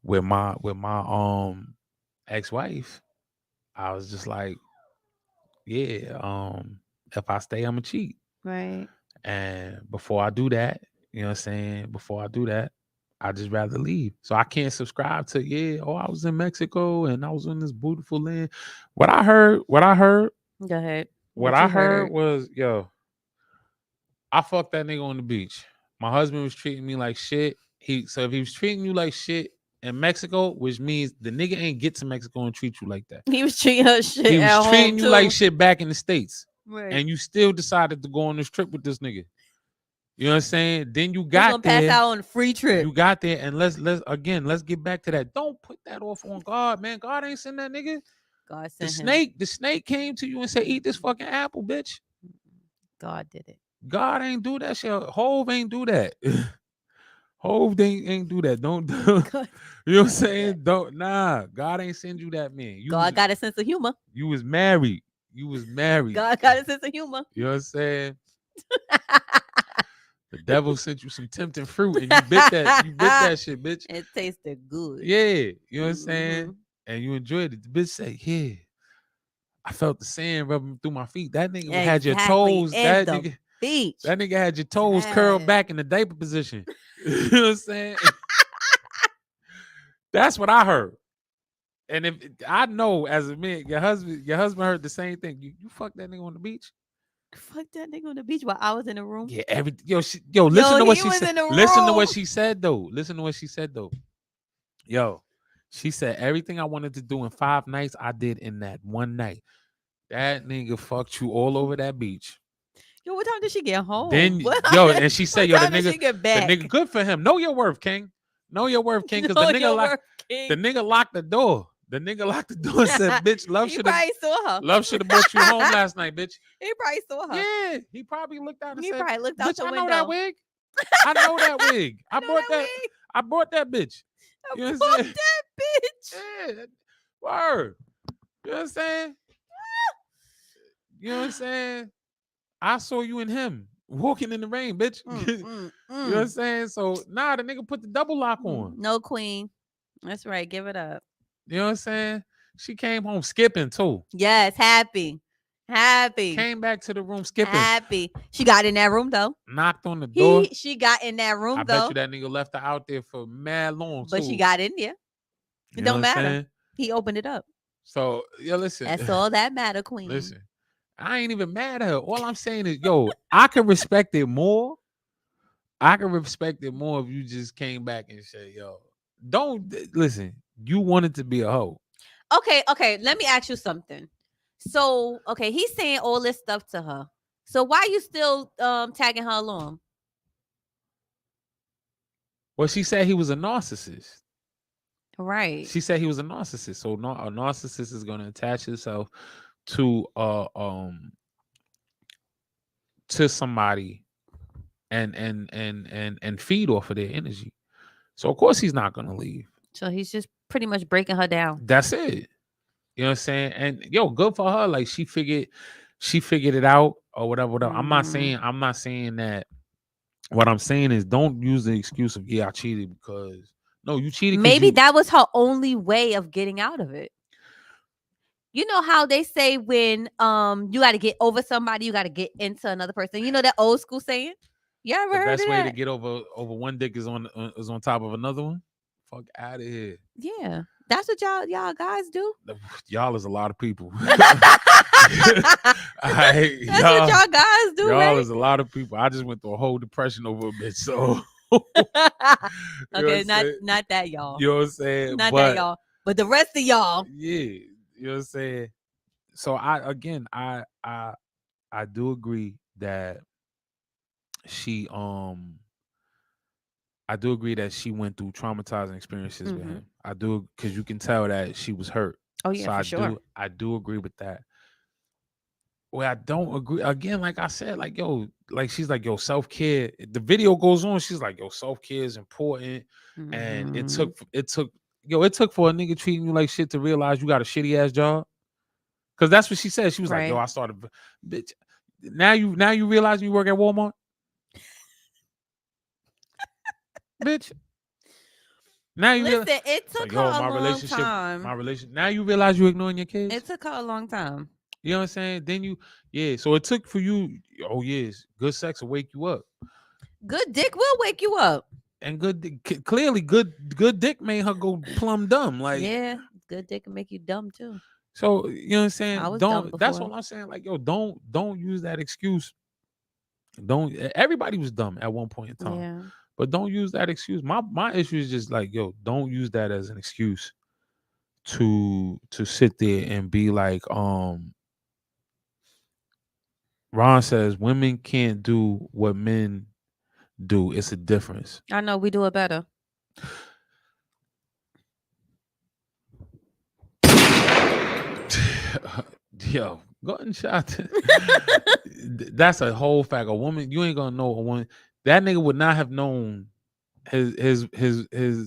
with my ex-wife, I was just like, yeah, if I stay, I'ma cheat. Right. And before I do that, you know what I'm saying? Before I do that, I just rather leave. So I can't subscribe to, I was in Mexico and I was in this beautiful land. What I heard, what I heard, Go ahead. what What I you heard heard? was, yo, I fucked that nigga on the beach. My husband was treating me like shit. So if he was treating you like shit in Mexico, which means the nigga ain't get to Mexico and treat you like that. He was treating her shit He was at home treating you like too. shit back in the States. Right. And you still decided to go on this trip with this nigga. You know what I'm saying? Then you He's got gonna pass there. out on a free trip. You got there, and let's get back to that. Don't put that off on God, man. God ain't send that nigga. God The sent him. snake came to you and said, "Eat this fucking apple, bitch." God did it. God ain't do that shit. Hove ain't do that. Hove ain't do that. Don't do. God, You know what I'm saying? Don't God ain't send you that man. God got a sense of humor. You was married. You was married. God got a sense of humor. You know what I'm saying? The devil sent you some tempting fruit and you bit that shit, bitch. It tasted good. Yeah, you know what I'm saying? Mhm. And you enjoyed it. The bitch say, yeah. I felt the sand rubbing through my feet. That nigga had your Exactly. toes. And the beach. That nigga had your toes curled Yes. back in the diaper position. You know what I'm saying? That's what I heard. And if I know as a man, your husband heard the same thing. You fuck that nigga on the beach. Fuck that nigga on the beach while I was in the room. Yeah, listen to what he she was said. in the Listen to room. what she said though. Listen to what she said though. Yo, she said everything I wanted to do in 5 nights, I did in that one night. That nigga fucked you all over that beach. Yo, what time did she get home? Then What and she said, what yo, time did she get back? the nigga, good for him. Know your worth, King. Know your worth, King. Because Know the nigga your like worth, King. the nigga locked the door. The nigga locked the door and said, "Bitch, He probably saw her. love should have brought you home last night, bitch." He probably saw her. Yeah, he probably looked out and He said, probably looked out "Bitch, the I window. know that wig. I know that wig. I know brought that. wig. I brought that bitch. I You know what I'm bought saying? that bitch. Yeah, word. You know what I'm saying? You know what I'm saying? I saw you and him walking in the rain, bitch. You know what I'm saying? So the nigga put the double lock on. No queen. That's right. Give it up. You know what I'm saying? She came home skipping too. Yes, happy. Came back to the room skipping. Happy. She got in that room though. Knocked on the door. She got in that room I though. bet you that nigga left her out there for mad long But too. she got in there. It don't matter. He opened it up. So listen. That's all that matter, queen. Listen, I ain't even mad at her. All I'm saying is, I can respect it more. I can respect it more if you just came back and said, don't listen. You wanted to be a hoe. Okay. Let me ask you something. So, okay, he's saying all this stuff to her. So why you still tagging her along? Well, she said he was a narcissist. Right. She said he was a narcissist. So a narcissist is going to attach himself to somebody and feed off of their energy. So of course he's not going to leave. So he's just pretty much breaking her down. That's it. You know what I'm saying? And good for her. Like she figured it out or whatever. Mm-hmm. I'm not saying that. What I'm saying is don't use the excuse of I cheated because no, you cheated. Maybe that was her only way of getting out of it. You know how they say when you got to get over somebody, you got to get into another person. You know that old school saying? You ever heard of that? The best way to get over one dick is on top of another one. Fuck out of here. Yeah. That's what y'all guys do. Y'all is a lot of people. That's what y'all guys do. Y'all right? is a lot of people. I just went through a whole depression over a bitch. So okay, not that y'all. You know what I'm saying? Not that y'all. But the rest of y'all. Yeah. You know what I'm saying? So I do agree that she went through traumatizing experiences with him. I do, because you can tell that she was hurt. Oh yeah, so for sure. I do agree with that. Well, I don't agree. Again, like I said, like she's like, self-care. The video goes on. She's like, self-care is important. And it took for a nigga treating you like shit to realize you got a shitty ass job. Cause that's what she said. She was like, I started, bitch. Now you realize you work at Walmart, bitch. Now you listen. It took her a long time. My relationship. Now you realize you ignoring your kids. It took her a long time. You know what I'm saying? Then so it took for you. Oh yes, good sex will wake you up. Good dick will wake you up. And clearly good dick made her go plumb dumb. Like good dick can make you dumb too. So you know what I'm saying? I was dumb That's before. all I'm saying. Like don't use that excuse. Everybody was dumb at one point in time. Yeah. But don't use that excuse. My issue is just like, don't use that as an excuse to sit there and be like, Ron says women can't do what men do. It's a difference. I know we do it better. Yo, go and shot. That's a whole fact. A woman, you ain't gonna know a woman. That nigga would not have known his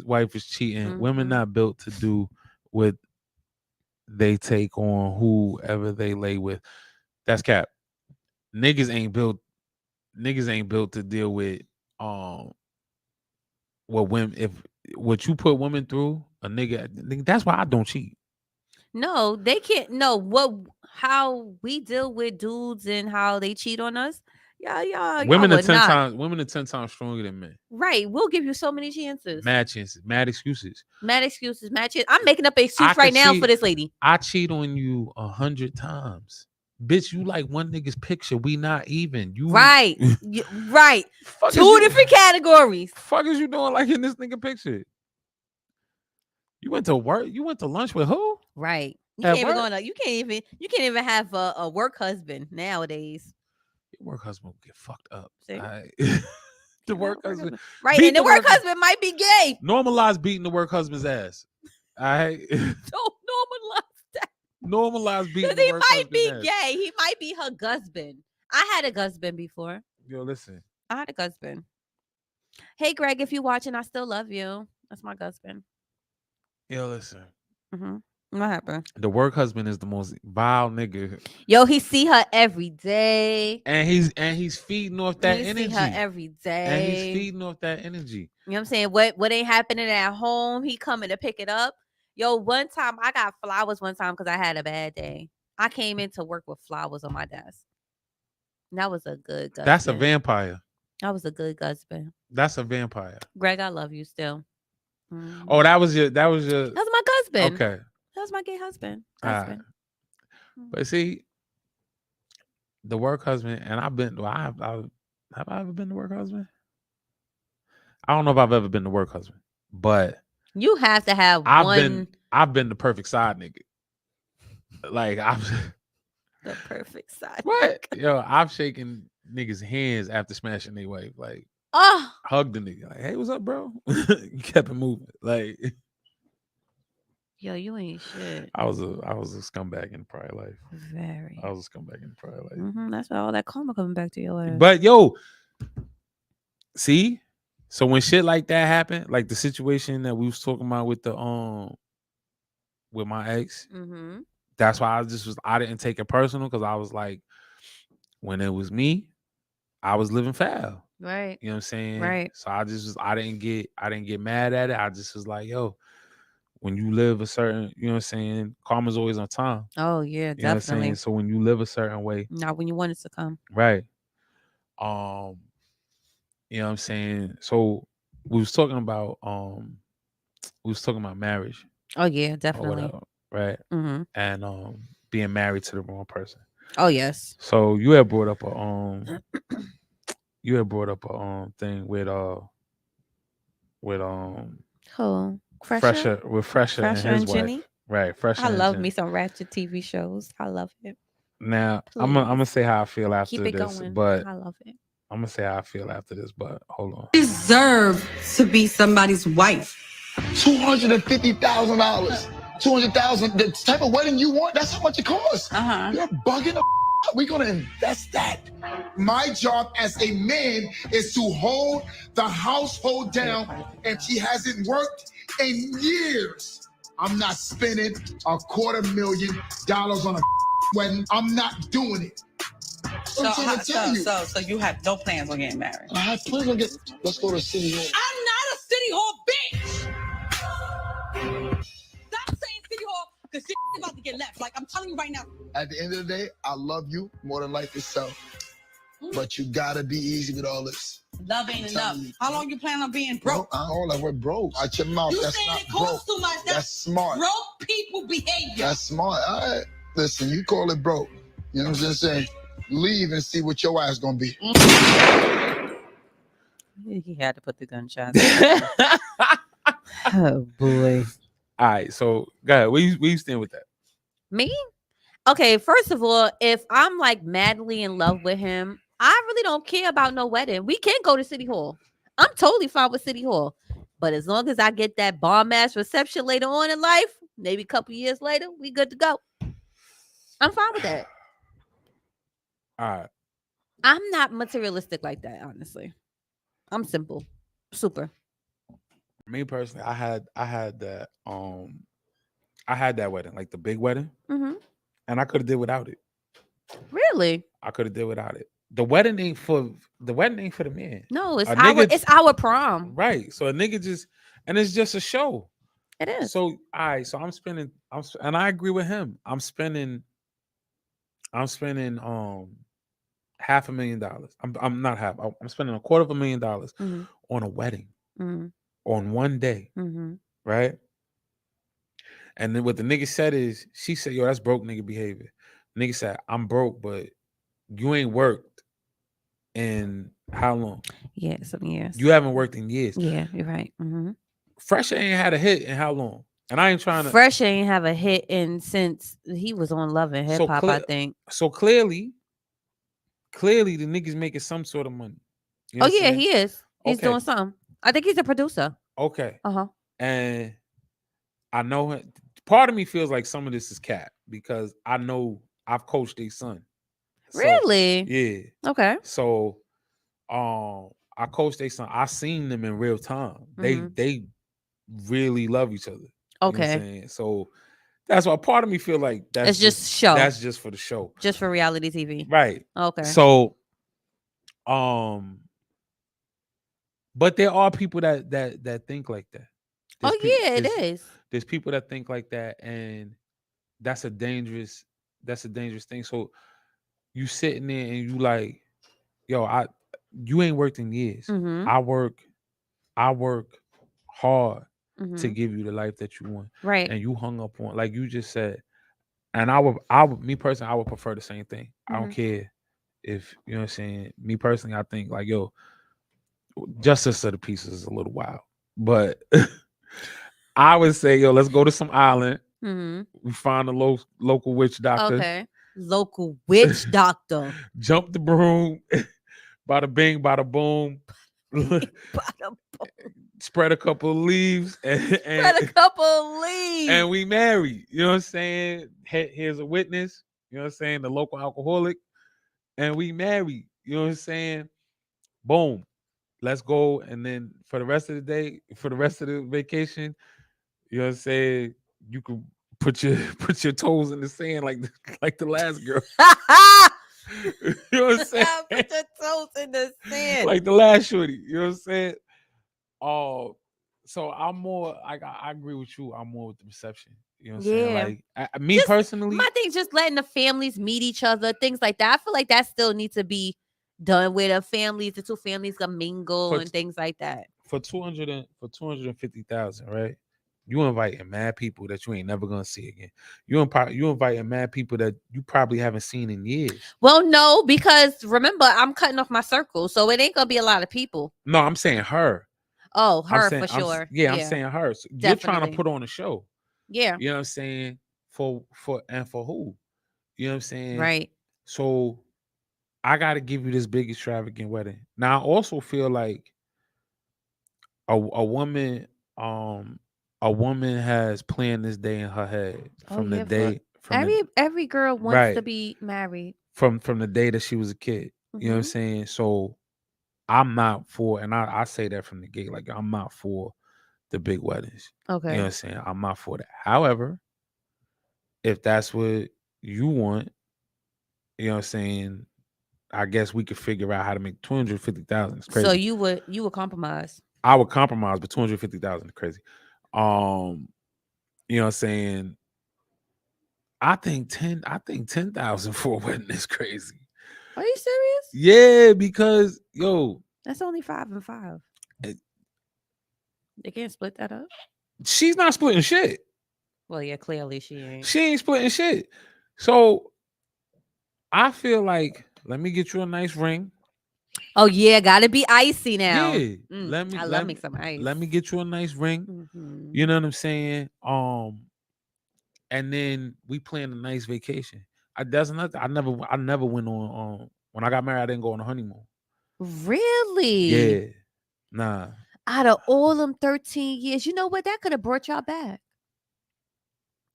wife is cheating. Mm-hmm. Women not built to do what they take on whoever they lay with. That's cap. Niggas ain't built to deal with what you put women through. A nigga, that's why I don't cheat. No, they can't know how we deal with dudes and how they cheat on us. Yeah. Women are 10 times stronger than men. Right. We'll give you so many chances. Mad chances. Mad excuses. Mad chances. I'm making up an excuse right now for this lady. I cheat on you 100 times. Bitch, you like one nigga's picture. We not even. You Right. Right. Fuck is Two you, different categories. fuck is you doing like in this nigga picture? You went to work. You went to lunch with who? Right. You At can't even work? go on. You can't even have a work husband nowadays. Your work husband will get fucked up. See? Alright? Can't The have work a husband. Right. Beat And the the work work- husband might be gay. Normalize beating the work husband's ass. All right. Don't normalize that. Normalize beating Because the he work might be husband's ass. gay. He might be her husband. I had a husband before. Yo, listen. I had a husband. Hey, Greg, if you're watching, I still love you. That's my husband. Yo, listen. Mm-hmm. What happened? The work husband is the most vile nigga, Yo, he see her every day. and he's feeding off that He energy. see her every day. And he's feeding off that energy. You know what I'm saying? What ain't happening at home? He coming to pick it up. Yo, one time I got flowers one time because I had a bad day. I came into work with flowers on my desk. That was a good husband. That's a vampire. That was a good husband. That's a vampire. Greg, I love you still. Oh, that was your. That was my husband. Okay. That was my gay husband. Alright. But see, the work husband, and I've been. Well, have I ever been the work husband? I don't know if I've ever been the work husband, but You have to have I've been the perfect side nigga. Like I've the perfect side. what? Yo, I've shaken niggas' hands after smashing their wife. Like Oh, hugged the nigga. Like, hey, what's up, bro? You kept it moving. Like yo, you ain't shit. I was a scumbag in prior life. Very. I was a scumbag in prior life. That's why all that karma coming back to your ass. But yo, see, so when shit like that happened, like the situation that we was talking about with the with my ex, that's why I didn't take it personal because I was like, when it was me, I was living foul. Right. You know what I'm saying? Right. So I didn't get mad at it. I just was like, yo, when you live a certain, you know what I'm saying, karma's always on time. Oh yeah, You know what I'm saying? definitely. So when you live a certain way, Not when you want it to come. right. You know what I'm saying? So we was talking about marriage. Oh yeah, Or definitely. whatever, right? And being married to the wrong person. Oh yes. So you had brought up a thing with Who? Fresher and his and wife. Jenny? Right, Fresher. I and love Jenny. me some ratchet TV shows. I love it. Now I'm gonna say how I feel after Keep it this, going. but I love it. I'm gonna say how I feel after this, but hold on. Deserve to be somebody's wife. $250,000, $200,000. The type of wedding you want, that's how much it costs. You're bugging the. We're gonna invest that. My job as a man is to hold the household down, and she hasn't worked in years. I'm not spending $250,000 on a wedding. I'm not doing it. So you have no plans on getting married? I have plans on getting. Let's go to City Hall. I'm not a City Hall bitch. Stop saying City Hall because shit is about to get left. Like I'm telling you right now. At the end of the day, I love you more than life itself. But you gotta be easy with all this. Love ain't enough. How long you plan on being broke? I don't like we're broke. Out your mouth. You That's saying not it broke. costs too much? That's smart. Broke people behavior. That's smart. All right. Listen, you call it broke. You know what I'm saying? Leave and see what your ass gonna be. He had to put the gunshots. Oh boy. All right, so go ahead. Where you stand with that? Me? Okay, first of all, if I'm like madly in love with him, I really don't care about no wedding. We can go to City Hall. I'm totally fine with City Hall. But as long as I get that bomb ass reception later on in life, maybe a couple years later, we good to go. I'm fine with that. All right. I'm not materialistic like that, honestly. I'm simple. Super. Me personally, I had that wedding, like the big wedding, and I could have did without it. Really? I could have did without it. The wedding ain't for the man. No, it's it's our prom. Right. So a nigga it's just a show. It is. So so and I agree with him. I'm spending $500,000. I'm not half. I'm spending $250,000 on a wedding on one day, right? And then what the nigga said is, she said, "Yo, that's broke nigga behavior." Nigga said, I'm broke, but you ain't worked in how long? Yeah, some years. You haven't worked in years. Yeah, you're right. Mm-hmm. Fresh ain't had a hit in how long? And I ain't trying to. Fresh ain't have a hit in since he was on Love and Hip Hop, I think. So clearly the niggas making some sort of money. You know Oh what I'm yeah, saying? he is. He's Okay. doing something. I think he's a producer. Okay. Uh-huh. And I know part of me feels like some of this is cap because I know I've coached their son. Really? Yeah. Okay. So I coached their son. I seen them in real time. They really love each other. You know what I'm Okay. saying? So that's why part of me feel like It's just show. That's just for the show. Just for reality TV. Right. Okay. So but there are people that think like that. It is. There's people that think like that, and that's a dangerous thing. So you sitting there and you like, yo, you ain't worked in years. Mm-hmm. I work hard to Mm-hmm. give you the life that you want. Right. And you hung up on, like you just said, and me personally, I would prefer the same thing. I don't care if, you know what I'm saying. Me personally, I think like, yo, justice of the peace is a little wild. But I would say, yo, let's go to some island. Mm-hmm. We find a local witch doctor. Okay. Local witch doctor. Jump the broom. Bada bing, bada boom. Spread a couple of leaves. And we married. You know what I'm saying? Here's a witness. You know what I'm saying? The local alcoholic. And we married. You know what I'm saying? Boom. Let's go. And then for the rest of the day, for the rest of the vacation, you know what I'm saying? You could put your toes in the sand like the last girl. You know what I'm saying? Put your toes in the sand. Like the last shorty. You know what I'm saying? Oh, so I'm more like I agree with you. I'm more with the reception. You know what I'm saying? Like me personally, my thing just letting the families meet each other, things like that. I feel like that still needs to be done where the two families can mingle and things like that. For 250,000, right? You inviting mad people that you ain't never gonna see again. You inviting mad people that you probably haven't seen in years. Well, no, because remember, I'm cutting off my circle, so it ain't gonna be a lot of people. No, I'm saying her. Oh, her for sure. I'm saying her. So you're trying to put on a show. Yeah. You know what I'm saying? For who? You know what I'm saying? Right. So I gotta give you this big extravagant wedding. Now I also feel like a woman has planned this day in her head from the day every girl wants to be married from the day that she was a kid. You know what I'm saying? So I'm not for, and I say that from the gate, like I'm not for the big weddings. Okay. You know what I'm saying? I'm not for that. However, if that's what you want, you know what I'm saying, I guess we could figure out how to make 250,000. It's crazy. So you would compromise. I would compromise, but 250,000 is crazy. You know what I'm saying? I think 10,000 for a wedding is crazy. Are you serious? Yeah, because that's only 5 and 5. They can't split that up. She's not splitting shit. Well, yeah, clearly she ain't. She ain't splitting shit. So I feel like, let me get you a nice ring. Oh yeah, gotta be icy now. Yeah, I love me some ice. Let me get you a nice ring. Mm-hmm. You know what I'm saying? And then we plan a nice vacation. That's nothing. I never went on. When I got married, I didn't go on a honeymoon. Really? Yeah. Nah. Out of all them 13 years, you know what? That could have brought y'all back.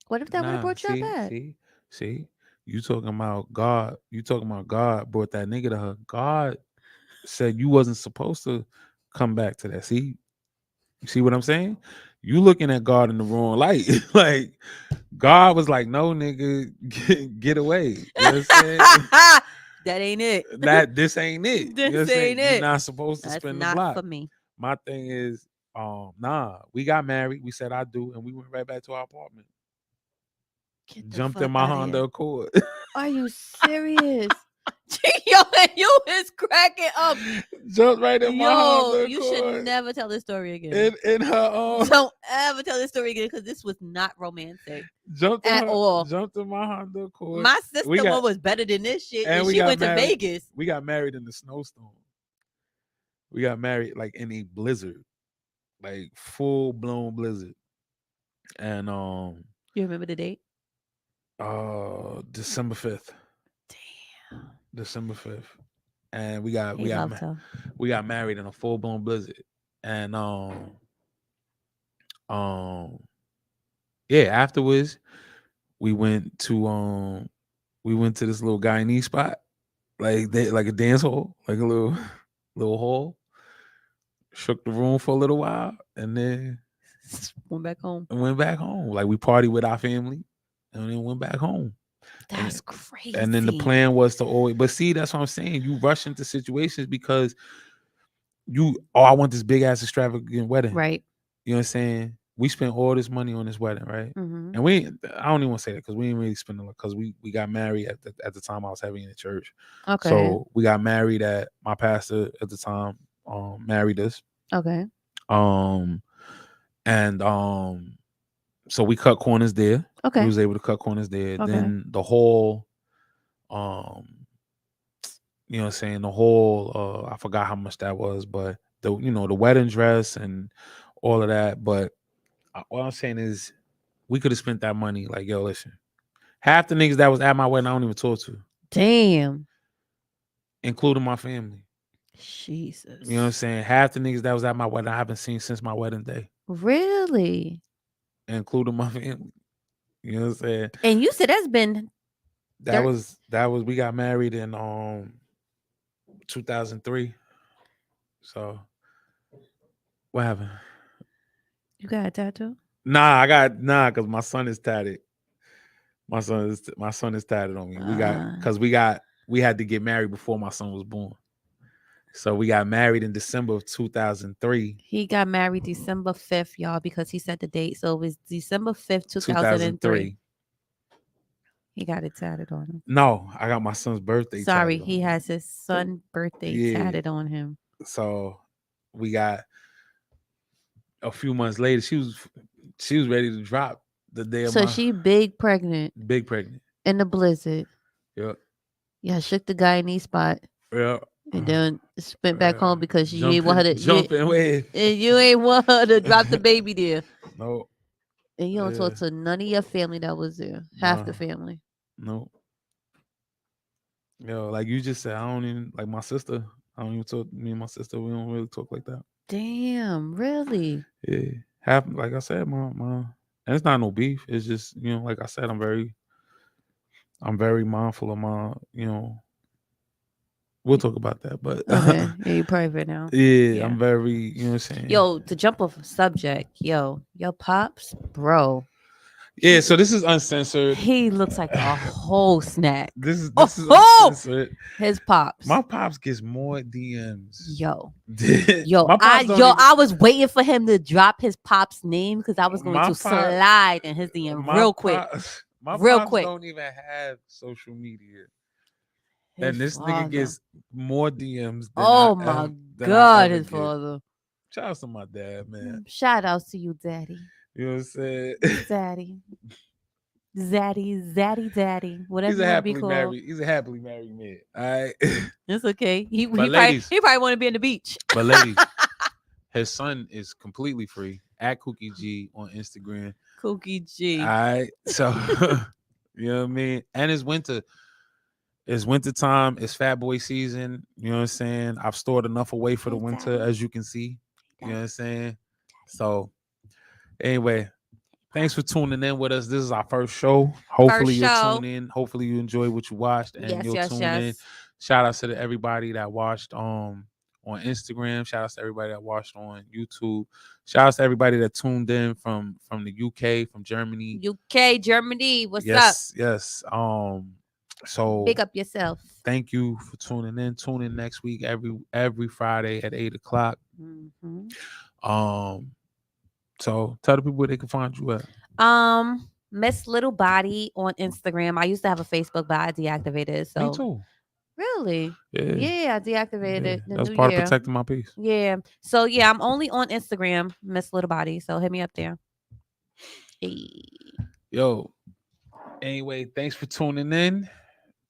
What if that would have brought y'all back? See, you talking about God? You talking about God brought that nigga to her? God said you wasn't supposed to come back to that. See, you see what I'm saying? You looking at God in the wrong light. Like God was like, "No, nigga, get away." You know what I'm saying? That ain't it. This ain't it. This you know what ain't it. You're not supposed to spend the block. For me. My thing is, nah. We got married. We said I do, and we went right back to our apartment. Jumped in my Honda Accord. Are you serious? Yo, and you is cracking up. Jumped right in my Yo, Honda you should Accord. never tell this story again. In her own. Don't ever tell this story again because this was not romantic Jumped in at all. Jumped in my Honda Accord. My sister We got- one was better than this shit, and and we she got went to married. Vegas. We got married in the snowstorm. We got married like in a blizzard, like full blown blizzard. And You remember the date? December 5th. Damn. December 5th. And we got He loved her. we got married in a full blown blizzard. And yeah, afterwards we went to this little Guyanese spot, like a dance hall, like a little hall. Shook the room for a little while, and then Went back home. Like we partied with our family, and then went back home. That's crazy. And then the plan was to always, but see, that's what I'm saying. You rush into situations because I want this big ass extravagant wedding, right? You know what I'm saying? We spent all this money on this wedding, right? Mm-hmm. And I don't even want to say that because we didn't really spend a lot because we got married at the time I was heavy in the church. Okay. So we got married at my pastor at the time married us. Okay. So we cut corners there. Okay. We was able to cut corners there. Okay. Then the whole you know what I'm saying, the whole I forgot how much that was, but the wedding dress and all of that. But what I'm saying is we could have spent that money like, yo, listen, half the niggas that was at my wedding I don't even talk to. Damn. Including my family. Jesus. You know what I'm saying? Half the niggas that was at my wedding I haven't seen since my wedding day. Really? Including my family. You know what I'm saying? And you said that's been that was we got married in 2003. So what happened? You got a tattoo? Because my son is tatted. My son is tatted on me. We had to get married before my son was born. So we got married in December of 2003. He got married December 5th, y'all, because he said the date. So it was December 5th, 2003. He got it tatted on him. No, I got my son's birthday. Sorry, he has his son's birthday tatted on him. So we got a few months later. She was ready to drop the day of So she big pregnant. In the blizzard. Yep. Yeah, shook the guy in the spot. Yeah. And then spent back home because you ain't want her to jump and wave. And you ain't want her to drop the baby there. No. And you don't talk to none of your family that was there. Half the family. No. Yo, like you just said, I don't even like my sister. I don't even talk. Me and my sister, we don't really talk like that. Damn, really? Yeah. Like I said, my and it's not no beef. It's just, like I said, I'm very mindful of my, we'll talk about that, but okay. Yeah, you're private now. Yeah, I'm very, you know what I'm saying? Yo, to jump off subject, your pops, bro. Yeah, so this is Uncensored. He looks like a whole snack. This is Uncensored. His pops. My pops gets more DMs. Yo, I was waiting for him to drop his pop's name because I was going to slide in his DM real quick. My pops don't even have social media. And this nigga gets more DMs than my God, his father. Shout out to my dad, man. Shout out to you, daddy. You know what I'm saying? Daddy. Whatever you want to be called. He's a happily married man. All right. It's okay. He probably want to be in the beach. But ladies, his son is completely free at Cookie G on Instagram. Cookie G. All right. So you know what I mean? And it's winter. It's winter time. It's fat boy season. You know what I'm saying? I've stored enough away for the winter, as you can see. You know what I'm saying? So anyway, thanks for tuning in with us. This is our first show. Hopefully you'll tune in. Hopefully you enjoy what you watched and you'll tune in. Shout out to everybody that watched on Instagram. Shout out to everybody that watched on YouTube. Shout out to everybody that tuned in from the UK, from Germany. UK, Germany. What's up? Yes. So big up yourself. Thank you for tuning in. Tune in next week every Friday at 8:00. Mm-hmm. So tell the people where they can find you at. Miss Little Body on Instagram. I used to have a Facebook, but I deactivated it. So me too. Really? Yeah. Yeah, I deactivated Yeah. it the That's new part year. of protecting my peace. Yeah. So yeah, I'm only on Instagram, Miss Little Body. So hit me up there. Hey. Yo. Anyway, thanks for tuning in.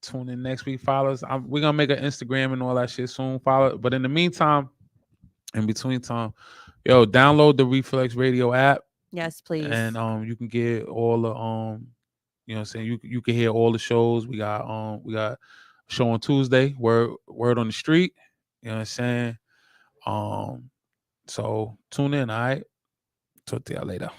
Tune in next week. Follow us. We're gonna make an Instagram and all that shit soon. Follow. But in the meantime, in between time, yo, download the Reflex Radio app. Yes, please. And you can get all the you know what I'm saying, you can hear all the shows. We got a show on Tuesday, word on the street. You know what I'm saying? So tune in, all right? Talk to y'all later.